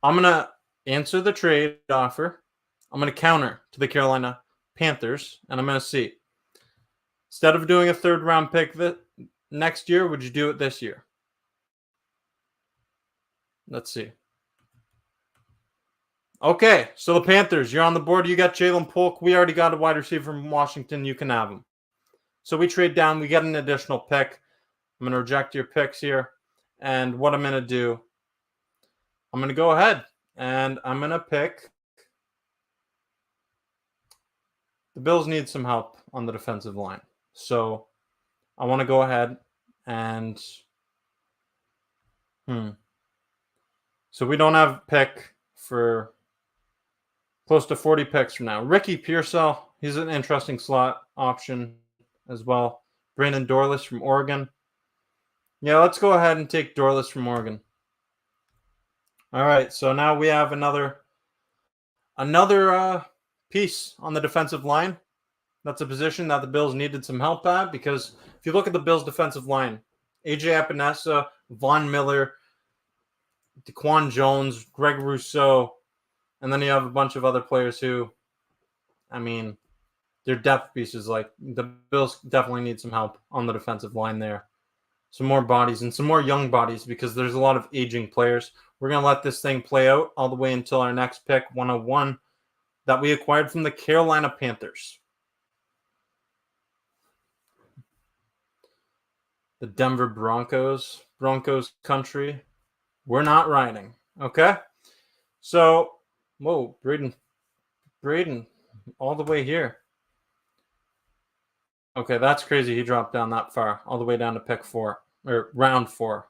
Speaker 1: I'm going to answer the trade offer. I'm going to counter to the Carolina Panthers, and I'm going to see. Instead of doing a third-round pick next year, would you do it this year? Let's see. Okay, so the Panthers, you're on the board. You got Jalen Polk. We already got a wide receiver from Washington. You can have him. So we trade down. We get an additional pick. I'm going to reject your picks here. And what I'm going to do, I'm going to go ahead and I'm going to pick. The Bills need some help on the defensive line. So I want to go ahead and so we don't have a pick for close to 40 picks from now. Ricky Pearsall, he's an interesting slot option as well. Brandon Dorlus from Oregon. Yeah, let's go ahead and take Dorlus from Oregon. All right, so now we have another piece on the defensive line. That's a position that the Bills needed some help at, because if you look at the Bills' defensive line, A.J. Epinesa, Von Miller, DeQuan Jones, Greg Rousseau, and then you have a bunch of other players who, I mean, they're depth pieces. Like, the Bills definitely need some help on the defensive line there. Some more bodies and some more young bodies, because there's a lot of aging players. We're going to let this thing play out all the way until our next pick, 101, that we acquired from the Carolina Panthers. The Denver Broncos country. We're not riding. Okay? So, whoa, Braden, all the way here. Okay, that's crazy. He dropped down that far, all the way down to pick 4, or round 4.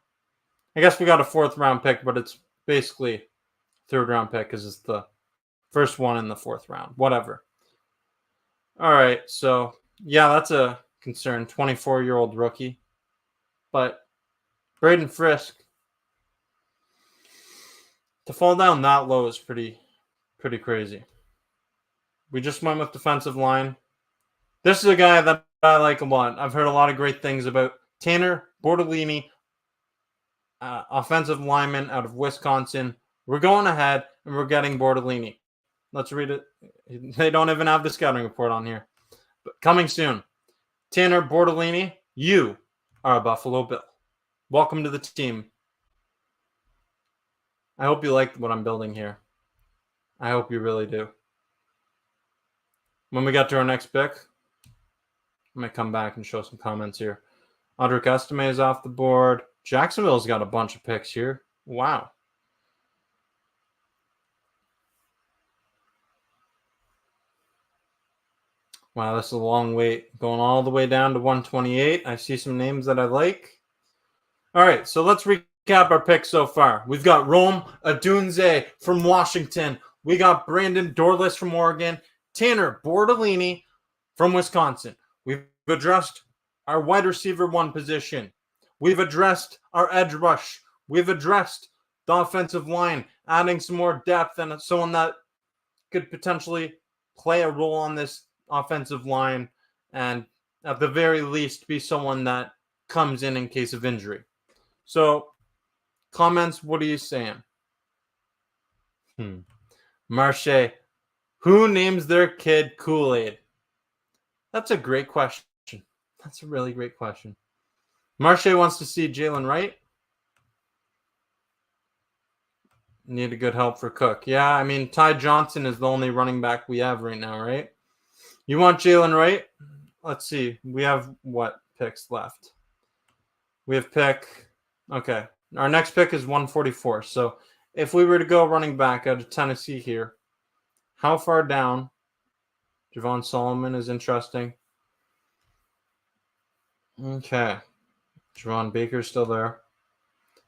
Speaker 1: I guess we got a 4th round pick, but it's basically 3rd round pick because it's the first one in the 4th round. Whatever. All right, so yeah, that's a concern. 24-year-old rookie. But Braden Frisk, to fall down that low is pretty crazy. We just went with defensive line. This is a guy that I like a lot. I've heard a lot of great things about Tanner Bortolini, offensive lineman out of Wisconsin. We're going ahead and we're getting Bortolini. Let's read it. They don't even have the scouting report on here. But coming soon, Tanner Bortolini, you are a Buffalo Bill. Welcome to the team. I hope you like what I'm building here. I hope you really do. When we get to our next pick, I might come back and show some comments here. Audric Estime is off the board. Jacksonville's got a bunch of picks here. Wow. Wow, this is a long wait. Going all the way down to 128. I see some names that I like. All right, so let's recap our picks so far. We've got Rome Odunze from Washington. We got Brandon Dorlus from Oregon. Tanner Bortolini from Wisconsin. We've addressed our wide receiver 1 position. We've addressed our edge rush. We've addressed the offensive line, adding some more depth and someone that could potentially play a role on this offensive line, and at the very least be someone that comes in case of injury. So, comments, what are you saying? Marche, who names their kid Kool-Aid? That's a great question. That's a really great question. Marche wants to see Jalen Wright. Need a good help for Cook. Yeah, I mean, Ty Johnson is the only running back we have right now, right? You want Jalen Wright? Let's see. We have what picks left? We have pick. Okay. Our next pick is 144. So if we were to go running back out of Tennessee here, how far down? Javon Solomon is interesting. Okay. Javon Baker's still there.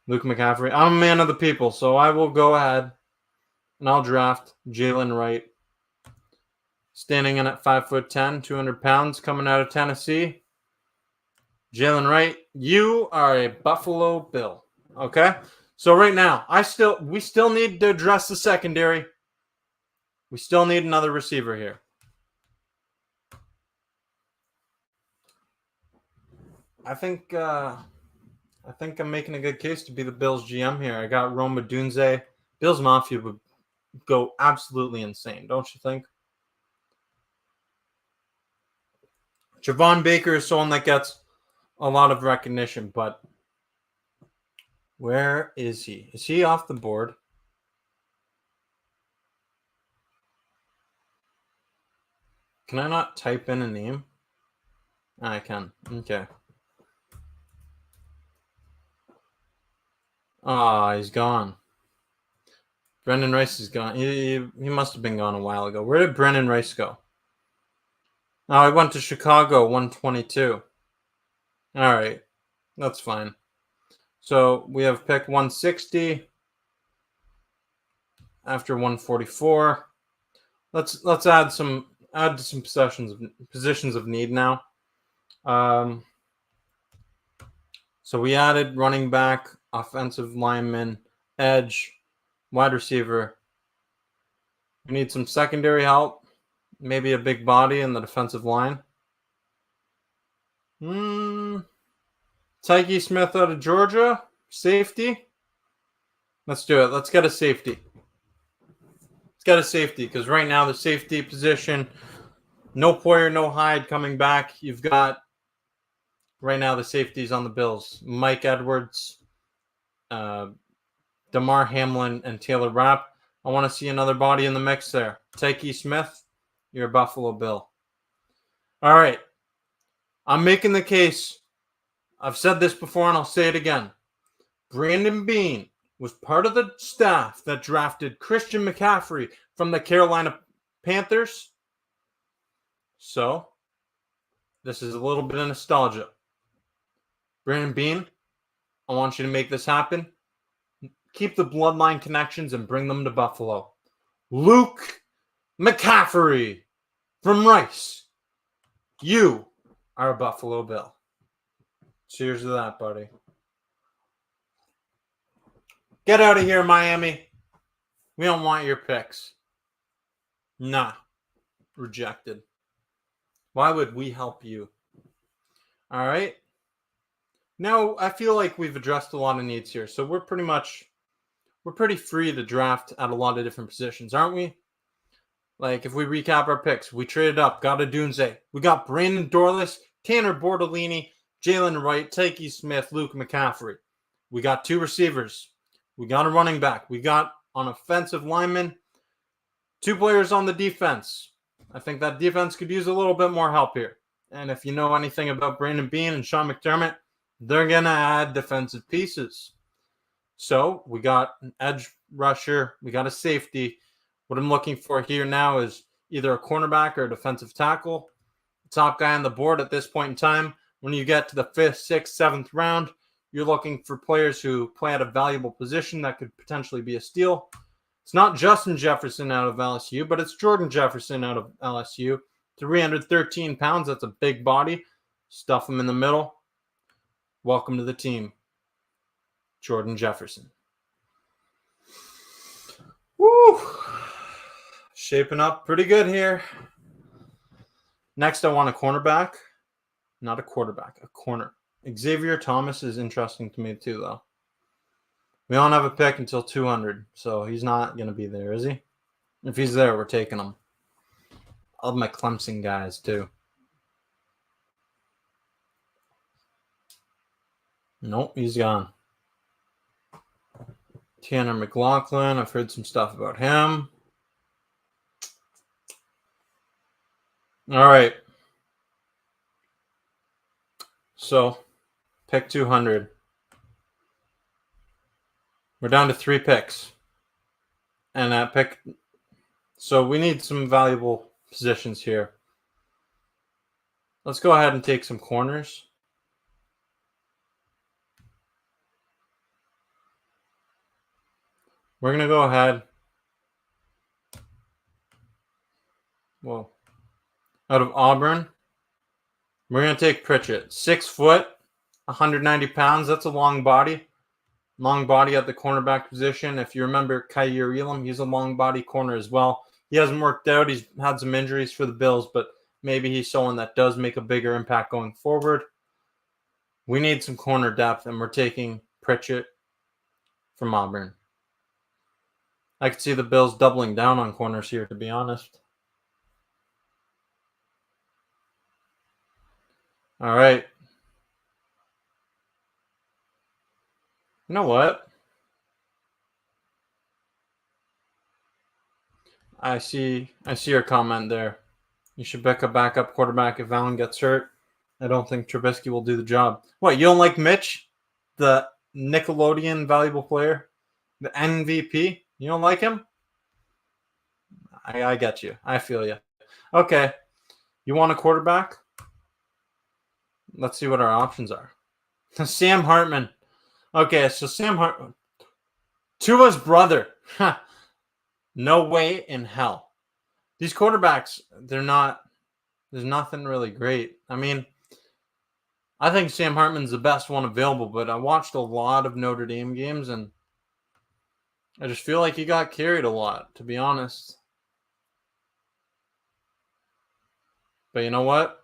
Speaker 1: Luke McCaffrey. I'm a man of the people, so I will go ahead and I'll draft Jalen Wright. Standing in at 5'10", 200 pounds, coming out of Tennessee. Jalen Wright, you are a Buffalo Bill. Okay? So right now, we still need to address the secondary. We still need another receiver here. I think I'm making a good case to be the Bills GM here. I got Rome Odunze. Bills Mafia would go absolutely insane, don't you think? Javon Baker is someone that gets a lot of recognition, but where is he? Is he off the board? Can I not type in a name? I can. Okay. Ah, he's gone. Brendan Rice is gone. He must have been gone a while ago. Where did Brendan Rice go? Oh, I went to Chicago, 122. All right. That's fine. So we have pick 160 after 144. Let's add some to some positions of need now. So we added running back, offensive lineman, edge, wide receiver. We need some secondary help, maybe a big body in the defensive line. Tyke Smith out of Georgia, safety. Let's do it. Let's get a safety. Let's get a safety because right now the safety position, no Poyer, no Hyde coming back. You've got right now the safeties on the Bills: Mike Edwards, Damar Hamlin, and Taylor Rapp. I want to see another body in the mix there. Tyke Smith, you're a Buffalo Bill. All right. I'm making the case. I've said this before and I'll say it again. Brandon Beane was part of the staff that drafted Christian McCaffrey from the Carolina Panthers. So, this is a little bit of nostalgia. Brandon Beane, I want you to make this happen. Keep the bloodline connections and bring them to Buffalo. Luke McCaffrey from Rice. You are a Buffalo Bill. Cheers to that, buddy. Get out of here, Miami. We don't want your picks. Nah. Rejected. Why would we help you? All right. Now, I feel like we've addressed a lot of needs here. So we're pretty free to draft at a lot of different positions, aren't we? Like, if we recap our picks, we traded up, got a Dunze. We got Brandon Dorless, Tanner Bordolini, Jalen Wright, Tyke Smith, Luke McCaffrey. We got 2 receivers. We got a running back. We got an offensive lineman. 2 players on the defense. I think that defense could use a little bit more help here. And if you know anything about Brandon Beane and Sean McDermott, they're going to add defensive pieces. So we got an edge rusher. We got a safety. What I'm looking for here now is either a cornerback or a defensive tackle. The top guy on the board at this point in time, when you get to the 5th, 6th, 7th round, you're looking for players who play at a valuable position that could potentially be a steal. It's not Justin Jefferson out of LSU, but it's Jordan Jefferson out of LSU. 313 pounds. That's a big body. Stuff him in the middle. Welcome to the team, Jordan Jefferson. Woo! Shaping up pretty good here. Next, I want a cornerback. Not a quarterback, a corner. Xavier Thomas is interesting to me too, though. We don't have a pick until 200, so he's not going to be there, is he? If he's there, we're taking him. I love my Clemson guys, too. Nope, he's gone. Tanner McLaughlin, I've heard some stuff about him. All right. So, pick 200. We're down to 3 picks. And that pick... So, we need some valuable positions here. Let's go ahead and take some corners. We're going to go ahead. Well, out of Auburn, we're going to take Pritchett. 6 foot, 190 pounds. That's a long body. Long body at the cornerback position. If you remember Kaiir Elam, he's a long body corner as well. He hasn't worked out. He's had some injuries for the Bills, but maybe he's someone that does make a bigger impact going forward. We need some corner depth, and we're taking Pritchett from Auburn. I could see the Bills doubling down on corners here, to be honest. All right. You know what? I see your comment there. You should pick a backup quarterback if Allen gets hurt. I don't think Trubisky will do the job. What, you don't like Mitch, the Nickelodeon valuable player, the MVP? You don't like him? I get you. I feel you. Okay. You want a quarterback? Let's see what our options are. Sam Hartman. Okay, so Sam Hartman. Tua's brother. No way in hell. These quarterbacks, there's nothing really great. I mean, I think Sam Hartman's the best one available, but I watched a lot of Notre Dame games and I just feel like he got carried a lot, to be honest. But you know what?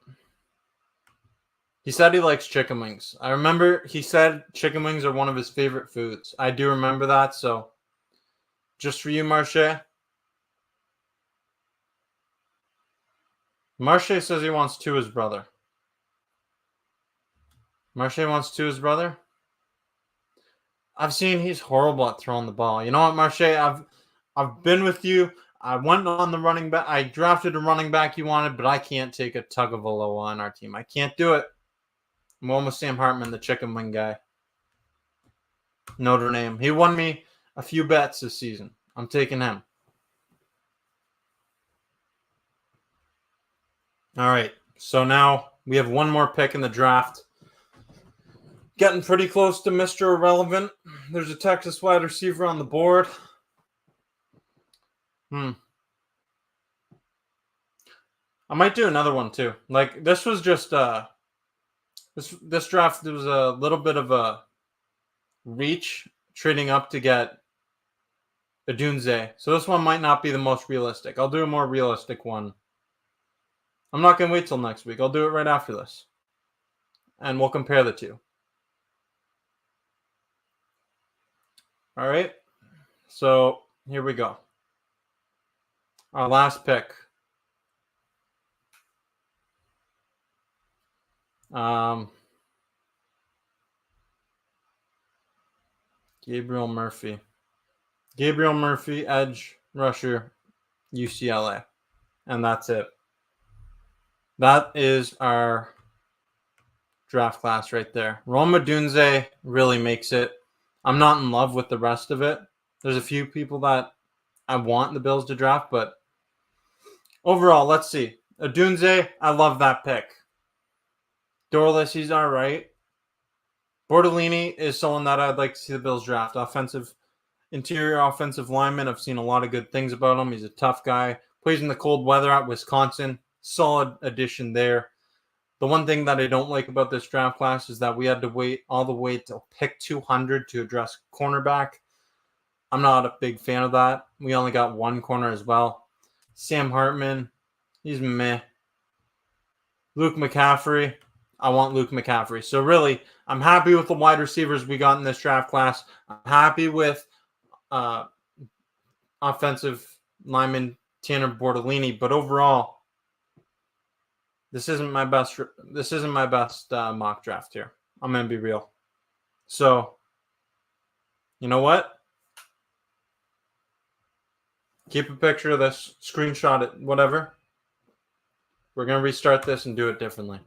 Speaker 1: He said he likes chicken wings. I remember he said chicken wings are one of his favorite foods. I do remember that, so just for you, Marche. Marche says he wants Tua's brother. Marche wants Tua's brother? I've seen he's horrible at throwing the ball. You know what, Marche? I've been with you. I went on the running back. I drafted a running back you wanted, but I can't take a Tagovailoa on our team. I can't do it. I'm going with Sam Hartman, the chicken wing guy. Notre Dame. He won me a few bets this season. I'm taking him. All right. So now we have one more pick in the draft. Getting pretty close to Mr. Irrelevant. There's a Texas wide receiver on the board. I might do another one too. Like this was just this draft, there was a little bit of a reach trading up to get Odunze. So this one might not be the most realistic. I'll do a more realistic one. I'm not going to wait till next week. I'll do it right after this. And we'll compare the two. All right. So here we go. Our last pick. Gabriel Murphy. Gabriel Murphy, edge rusher, UCLA. And that's it. That is our draft class right there. Rome Odunze really makes it. I'm not in love with the rest of it. There's a few people that I want the Bills to draft, but overall, let's see. Odunze, I love that pick. Dorless, he's all right. Bortolini is someone that I'd like to see the Bills draft. Interior offensive lineman. I've seen a lot of good things about him. He's a tough guy. Plays in the cold weather at Wisconsin. Solid addition there. The one thing that I don't like about this draft class is that we had to wait all the way to pick 200 to address cornerback. I'm not a big fan of that. We only got one corner as well. Sam Hartman, he's meh. Luke McCaffrey, I want Luke McCaffrey. So really, I'm happy with the wide receivers we got in this draft class. I'm happy with offensive lineman Tanner Bortolini, but overall, this isn't my best mock draft here. I'm going to be real. So, you know what? Keep a picture of this, screenshot it, whatever. We're going to restart this and do it differently.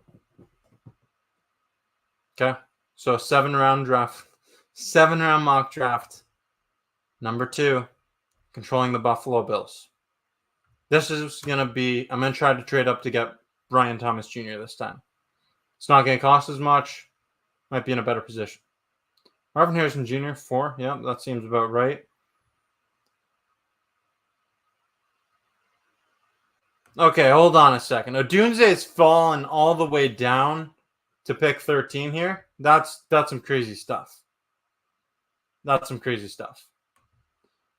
Speaker 1: Okay? So, 7-round mock draft. Number 2, controlling the Buffalo Bills. This is going to be, I'm going to try to trade up to get Brian Thomas Jr. this time. It's not going to cost as much. Might be in a better position. Marvin Harrison Jr., 4. Yeah, that seems about right. Okay, hold on a second. Odunze is fallen all the way down to pick 13 here. That's some crazy stuff. That's some crazy stuff.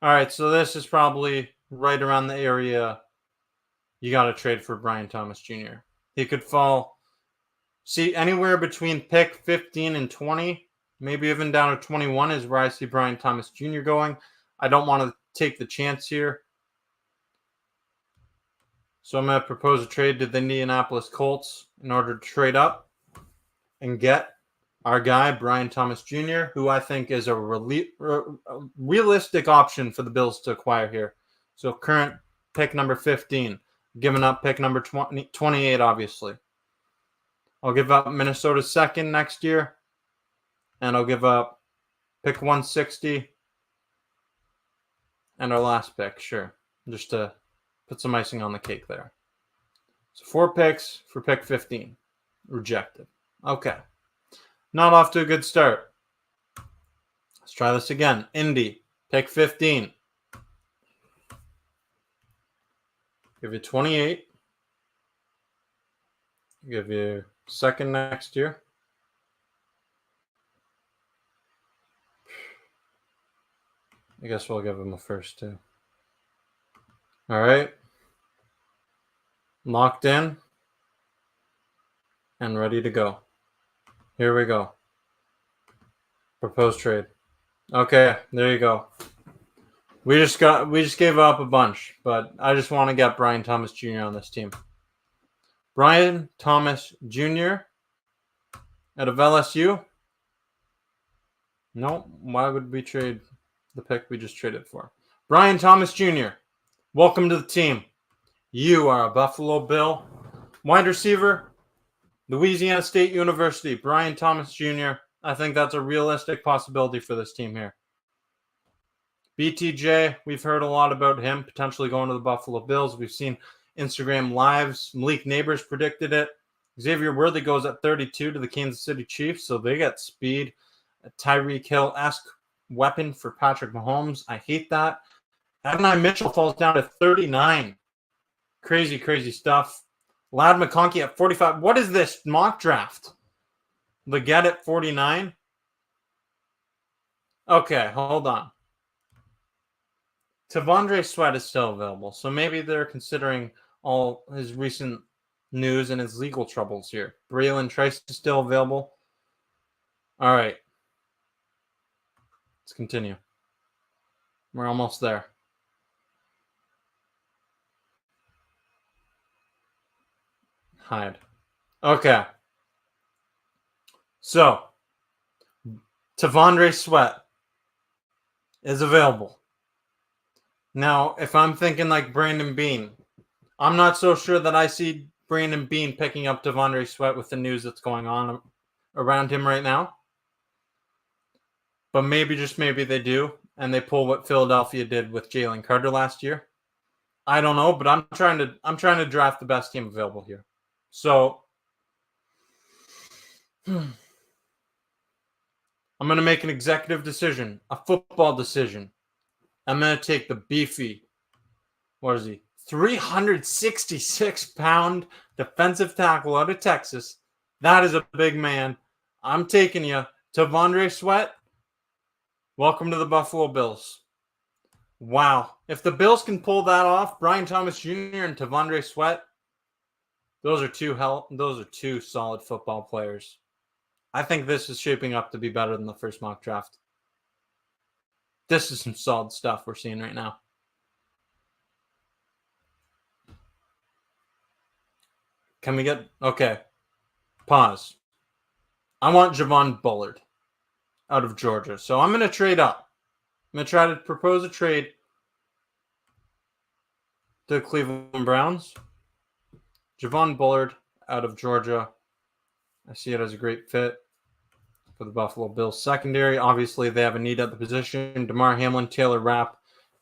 Speaker 1: All right, so this is probably right around the area you got to trade for Brian Thomas Jr. He could fall, see, anywhere between pick 15 and 20, maybe even down to 21 is where I see Brian Thomas Jr. going. I don't want to take the chance here. So I'm going to propose a trade to the Indianapolis Colts in order to trade up. and get our guy, Brian Thomas Jr., who I think is a realistic option for the Bills to acquire here. So current pick number 15, giving up pick number 28, obviously. I'll give up Minnesota's second next year, and I'll give up pick 160 and our last pick, sure, just to put some icing on the cake there. So 4 picks for pick 15. Rejected. Okay. Not off to a good start. Let's try this again. Indy, pick 15. Give you 28. Give you second next year. I guess we'll give him a first too. All right. Locked in and ready to go. Here we go. Proposed trade. Okay, there you go. We just gave up a bunch, but I just want to get Brian Thomas Jr. on this team. Brian Thomas Jr. out of LSU. No, why would we trade the pick we just traded for? Brian Thomas Jr., welcome to the team. You are a Buffalo Bill. Wide receiver, Louisiana State University, Brian Thomas Jr. I think that's a realistic possibility for this team here. BTJ, we've heard a lot about him potentially going to the Buffalo Bills. We've seen Instagram lives. Malik Neighbors predicted it. Xavier Worthy goes at 32 to the Kansas City Chiefs, so they get speed. A Tyreek Hill-esque weapon for Patrick Mahomes. I hate that. Adonai Mitchell falls down to 39. Crazy, crazy stuff. Ladd McConkey at 45. What is this mock draft? Leggett at 49. Okay, hold on. T'Vondre Sweat is still available, so maybe they're considering all his recent news and his legal troubles here. Braylon Trice is still available. All right. Let's continue. We're almost there. Hide. Okay. So, T'Vondre Sweat is available. Now, if I'm thinking like Brandon Beane, I'm not so sure that I see Brandon Beane picking up T'Vondre Sweat with the news that's going on around him right now. But maybe, just maybe they do, and they pull what Philadelphia did with Jalen Carter last year. I don't know, but I'm trying to draft the best team available here. So I'm going to make an executive decision, a football decision. I'm going to take the beefy, what is he, 366-pound defensive tackle out of Texas. That is a big man. I'm taking you. T'Vondre Sweat, welcome to the Buffalo Bills. Wow. If the Bills can pull that off, Brian Thomas Jr. and T'Vondre Sweat, those are two solid football players. I think this is shaping up to be better than the first mock draft. This is some solid stuff we're seeing right now. Can we get... Okay. Pause. I want Javon Bullard out of Georgia. So I'm going to trade up. I'm going to try to propose a trade to the Cleveland Browns. Javon Bullard out of Georgia. I see it as a great fit for the Buffalo Bills secondary. Obviously, they have a need at the position. Damar Hamlin, Taylor Rapp,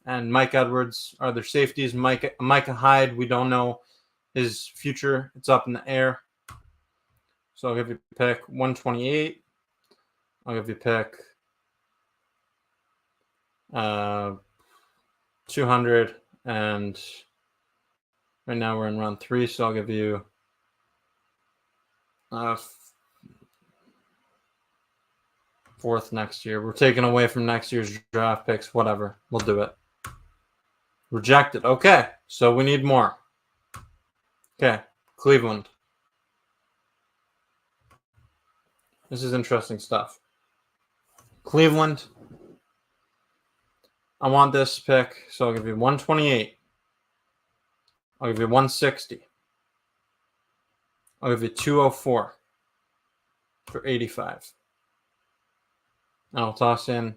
Speaker 1: and Mike Edwards are their safeties. Micah Hyde, we don't know his future. It's up in the air. So I'll give you pick 128. I'll give you pick 200. And right now we're in round 3, so I'll give you fourth next year. We're taking away from next year's draft picks. Whatever. We'll do it. Rejected. Okay. So we need more. Okay. Cleveland. This is interesting stuff. Cleveland. I want this pick, so I'll give you 128. I'll give you 160. I'll give you 204. for 85. And I'll toss in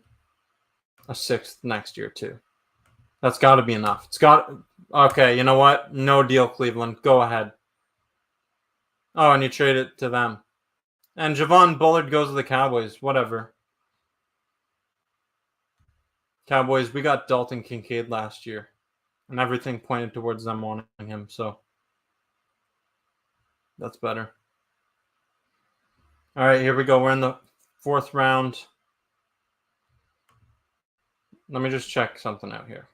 Speaker 1: a 6th next year too. That's got to be enough. Okay, you know what? No deal, Cleveland. Go ahead. Oh, and you trade it to them. And Javon Bullard goes to the Cowboys. Whatever. Cowboys, we got Dalton Kincaid last year. And everything pointed towards them wanting him. So that's better. All right, here we go. We're in the 4th round. Let me just check something out here.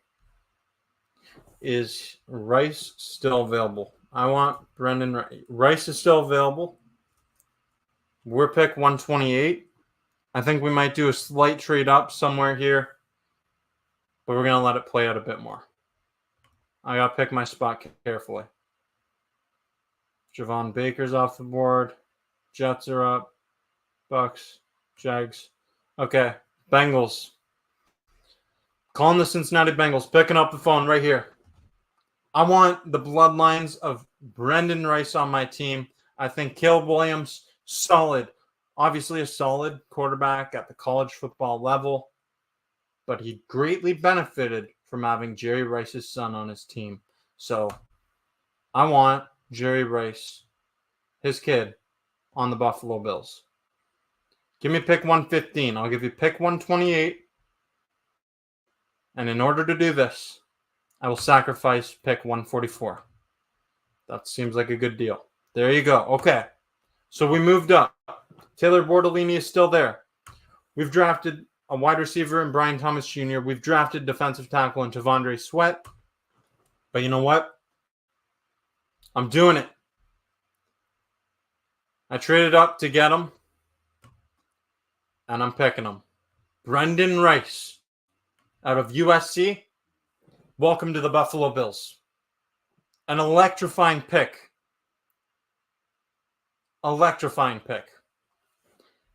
Speaker 1: Is Rice still available? I want Brendan Rice. Rice is still available. We're pick 128. I think we might do a slight trade up somewhere here, but we're going to let it play out a bit more. I got to pick my spot carefully. Javon Baker's off the board. Jets are up. Bucks. Jags. Okay. Bengals. Calling the Cincinnati Bengals. Picking up the phone right here. I want the bloodlines of Brendan Rice on my team. I think Caleb Williams, solid. Obviously a solid quarterback at the college football level, but he greatly benefited from having Jerry Rice's son on his team. So I want Jerry Rice, his kid, on the Buffalo Bills. Give me pick 115. I'll give you pick 128. And in order to do this, I will sacrifice pick 144. That seems like a good deal. There you go. Okay. So we moved up. Taylor Bordolini is still there. We've drafted a wide receiver in Brian Thomas Jr. We've drafted defensive tackle in Tavondre Sweat. But you know what? I'm doing it. I traded up to get him. And I'm picking him. Brendan Rice out of USC. Welcome to the Buffalo Bills. An electrifying pick. Electrifying pick.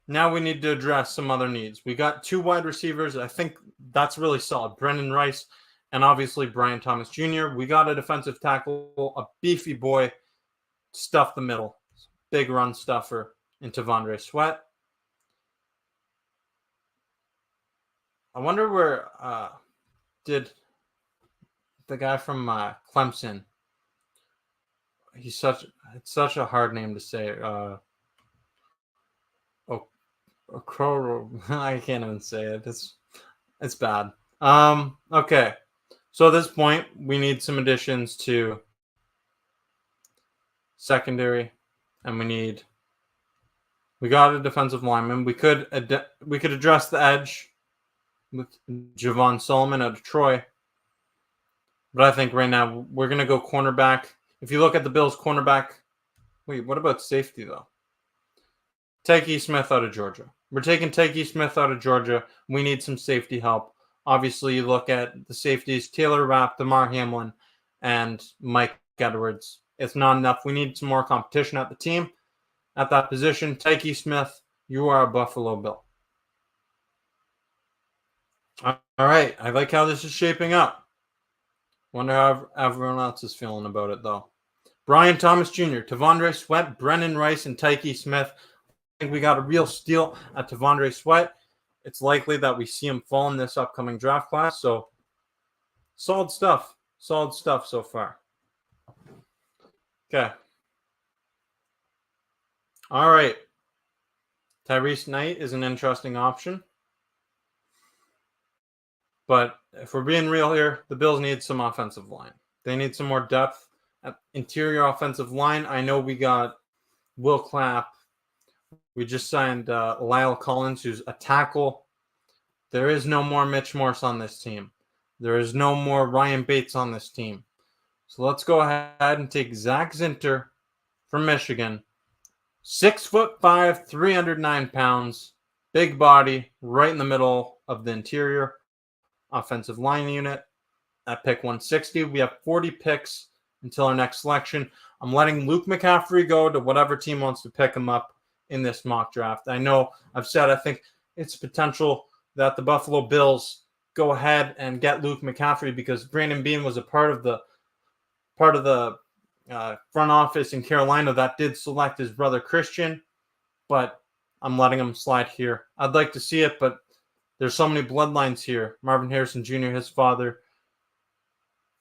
Speaker 1: Now we need to address some other needs. We got 2 wide receivers. I think that's really solid. Brendan Rice and obviously Brian Thomas Jr. We got a defensive tackle, a beefy boy, stuff the middle. Big run stuffer in Tavondre Sweat. I wonder where did the guy from Clemson. It's such a hard name to say. I can't even say it. It's bad. Okay. So at this point, we need some additions to secondary, and we got a defensive lineman. We could address the edge with Javon Solomon out of Troy. But I think right now we're going to go cornerback. If you look at the Bills cornerback, wait, what about safety though? Tyke Smith out of Georgia. We're taking Tyke Smith out of Georgia. We need some safety help. Obviously, you look at the safeties, Taylor Rapp, DeMar Hamlin, and Mike Edwards. It's not enough. We need some more competition at the team. At that position, Tyke Smith, you are a Buffalo Bill. All right. I like how this is shaping up. Wonder how everyone else is feeling about it, though. Brian Thomas Jr., Tavondre Sweat, Brendan Rice, and Tyke Smith. I think we got a real steal at Tavondre Sweat. It's likely that we see him fall in this upcoming draft class. So, solid stuff. Solid stuff so far. Okay. All right. Tyrese Knight is an interesting option. But if we're being real here, the Bills need some offensive line. They need some more depth at interior offensive line. I know we got Will Clapp. We just signed Lyle Collins, who's a tackle. There is no more Mitch Morse on this team. There is no more Ryan Bates on this team. So let's go ahead and take Zach Zinter from Michigan. 6'5", 309 pounds, big body, right in the middle of the interior offensive line unit at pick 160. We have 40 picks until our next selection. I'm letting Luke McCaffrey go to whatever team wants to pick him up in this mock draft. I know I've said I think it's potential that the Buffalo Bills go ahead and get Luke McCaffrey because Brandon Beane was a part of the front office in Carolina that did select his brother Christian. But I'm letting him slide here. I'd like to see it, but there's so many bloodlines here. Marvin Harrison Jr., his father.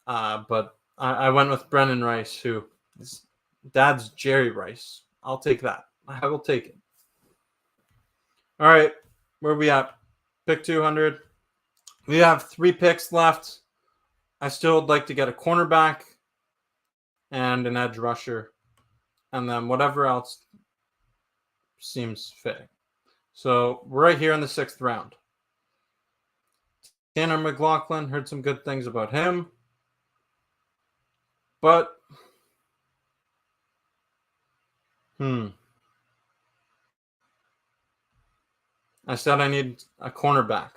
Speaker 1: But I went with Brendan Rice, who his dad's Jerry Rice. I'll take that. I will take it. All right, where are we at? Pick 200. We have 3 picks left. I still would like to get a cornerback and an edge rusher, and then whatever else seems fitting. So we're right here in the 6th round. Tanner McLaughlin, heard some good things about him. But, I said I need a cornerback.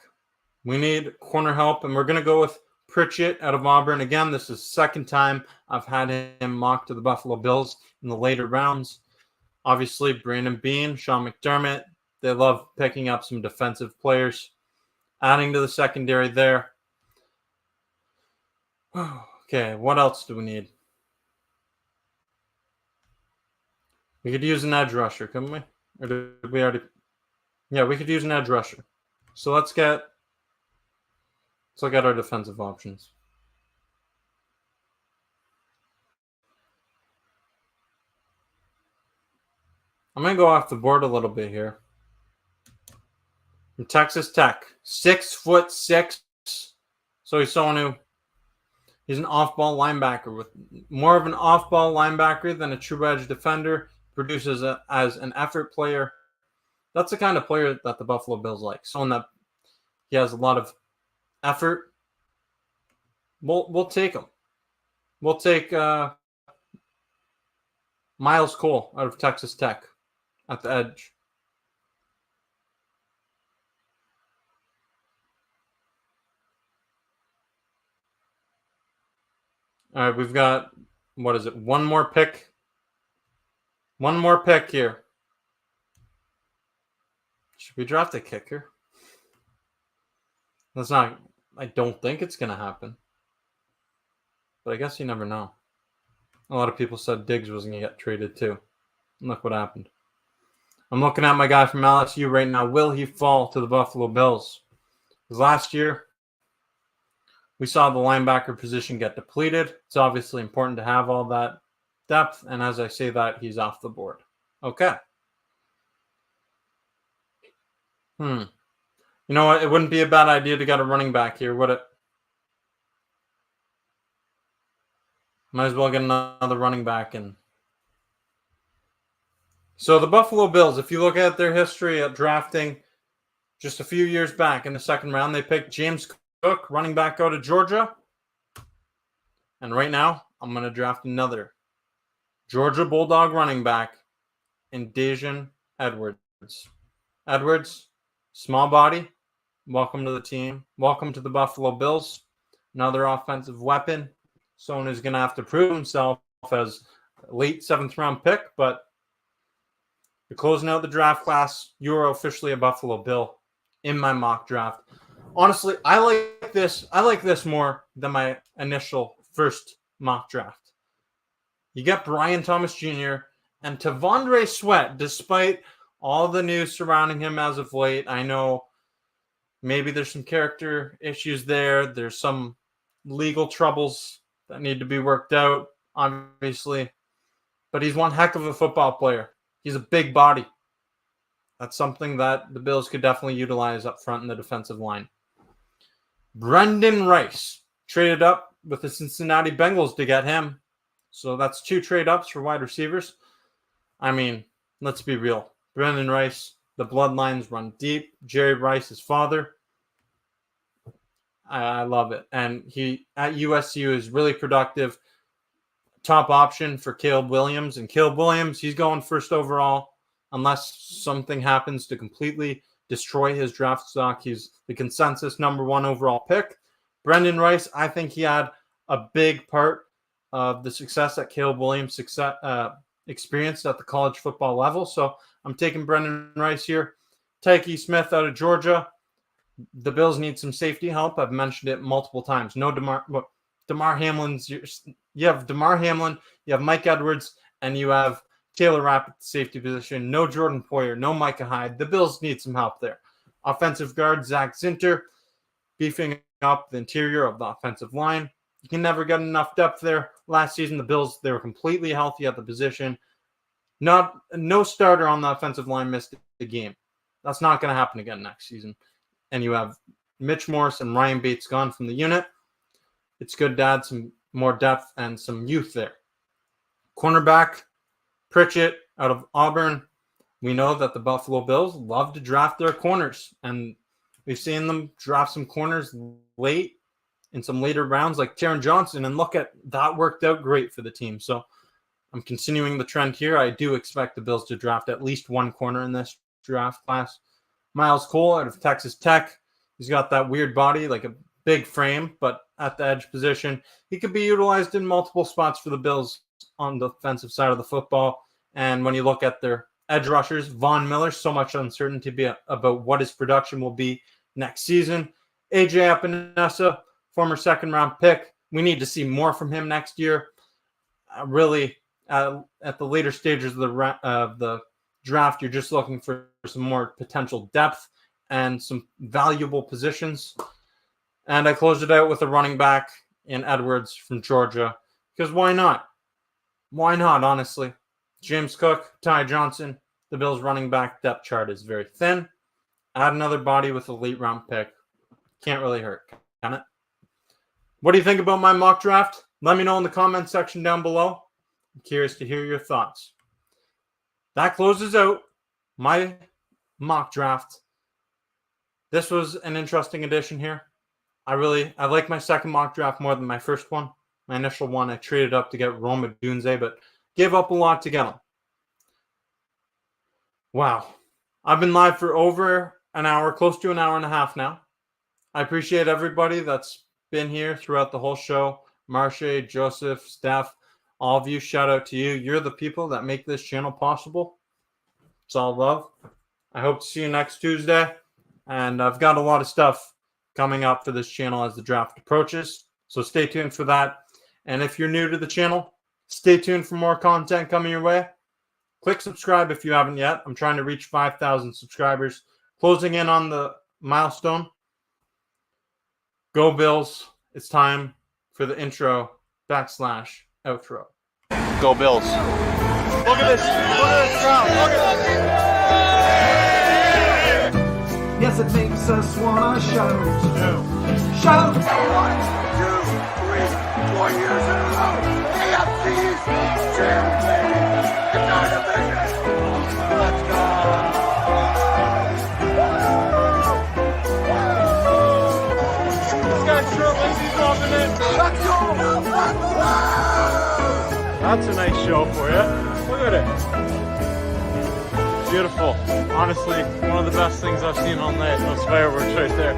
Speaker 1: We need corner help, and we're going to go with Pritchett out of Auburn. Again, this is the second time I've had him mocked to the Buffalo Bills in the later rounds. Obviously, Brandon Beane, Sean McDermott, they love picking up some defensive players, adding to the secondary there. Okay, what else do we need? We could use an edge rusher, couldn't we? Or did we already? Yeah, we could use an edge rusher. So let's look at our defensive options. I'm going to go off the board a little bit here. From Texas Tech, 6'6". So he's someone who he's an off-ball linebacker with more of an off-ball linebacker than a true edge defender. Produces as an effort player. That's the kind of player that the Buffalo Bills like. Someone that he has a lot of effort. We'll take him. We'll take Miles Cole out of Texas Tech at the edge. All right, we've got, what is it, one more pick? One more pick here. Should we draft a kicker? That's not, I don't think it's going to happen. But I guess you never know. A lot of people said Diggs was going to get traded too. And look what happened. I'm looking at my guy from LSU right now. Will he fall to the Buffalo Bills? Because last year, we saw the linebacker position get depleted. It's obviously important to have all that depth. And as I say that, he's off the board. Okay. You know what? It wouldn't be a bad idea to get a running back here, would it? Might as well get another running back in. So the Buffalo Bills, if you look at their history at drafting just a few years back in the 2nd round, they picked James Cook, running back out of Georgia. And right now, I'm going to draft another Georgia Bulldog running back in Dajon Edwards. Edwards, small body. Welcome to the team. Welcome to the Buffalo Bills. Another offensive weapon. Someone who's going to have to prove himself as a late 7th round pick, but you're closing out the draft class. You are officially a Buffalo Bill in my mock draft. Honestly, I like this. I like this more than my initial first mock draft. You get Brian Thomas Jr. and Tavondre Sweat, despite all the news surrounding him as of late. I know maybe there's some character issues there. There's some legal troubles that need to be worked out, obviously. But he's one heck of a football player. He's a big body. That's something that the Bills could definitely utilize up front in the defensive line. Brendan Rice traded up with the Cincinnati Bengals to get him. So that's 2 trade-ups for wide receivers. I mean, let's be real. Brendan Rice, the bloodlines run deep. Jerry Rice, his father. I love it. And he, at USC, is really productive. Top option for Caleb Williams. And Caleb Williams, he's going 1st overall. Unless something happens to completely destroy his draft stock, he's the consensus number 1 overall pick. Brendan Rice, I think he had a big part of the success that Caleb Williams experienced at the college football level. So I'm taking Brendan Rice here. Tyke Smith out of Georgia. The Bills need some safety help. I've mentioned it multiple times. No Damar Hamlin's. You have Damar Hamlin, you have Mike Edwards, and you have Taylor Rapp at the safety position. No Jordan Poyer. No Micah Hyde. The Bills need some help there. Offensive guard Zach Zinter beefing up the interior of the offensive line. You can never get enough depth there. Last season, the Bills, they were completely healthy at the position. No starter on the offensive line missed the game. That's not going to happen again next season. And you have Mitch Morse and Ryan Bates gone from the unit. It's good to add some more depth and some youth there. Cornerback Pritchett out of Auburn. We know that the Buffalo Bills love to draft their corners, and we've seen them draft some corners late in some later rounds like Taron Johnson, and look at that, worked out great for the team. So I'm continuing the trend here. I do expect the Bills to draft at least one corner in this draft class. Miles Cole out of Texas Tech. He's got that weird body, like a big frame, but at the edge position, he could be utilized in multiple spots for the Bills on the defensive side of the football. And when you look at their edge rushers, Von Miller, so much uncertainty about what his production will be next season. AJ Epinesa, former second-round pick. We need to see more from him next year. Really, at the later stages of the draft, you're just looking for some more potential depth and some valuable positions. And I closed it out with a running back in Edwards from Georgia, because why not? Why not, honestly? James Cook, Ty Johnson, the Bills' running back depth chart is very thin. Add another body with a late-round pick. Can't really hurt, can it? What do you think about my mock draft? Let me know in the comment section down below. I'm curious to hear your thoughts. That closes out my mock draft. This was an interesting edition here. I like my second mock draft more than my first one. My initial one, I traded up to get Rome Odunze, but gave up a lot to get him. Wow. I've been live for over an hour, close to an hour and a half now. I appreciate everybody that's been here throughout the whole show. Marche, Joseph, Steph, all of you, shout out to you. You're the people that make this channel possible. It's all love. I hope to see you next Tuesday. And I've got a lot of stuff coming up for this channel as the draft approaches. So stay tuned for that. And if you're new to the channel, stay tuned for more content coming your way. Click subscribe if you haven't yet. I'm trying to reach 5,000 subscribers. Closing in on the milestone. Go Bills. It's time for the intro / outro.
Speaker 6: Go Bills.
Speaker 2: Look at this. Look at this crowd. Look at this.
Speaker 7: Yes, it makes us wanna shout. Shout!
Speaker 2: 1, 2, 3, 4 years in a row. AFC East champion. It's our division. Let's go.
Speaker 1: This guy's shirtless. He's walking in.
Speaker 2: Let's go.
Speaker 1: That's a nice show for you. Look at it. Beautiful. Honestly, one of the best things I've seen all night. Those fireworks right there.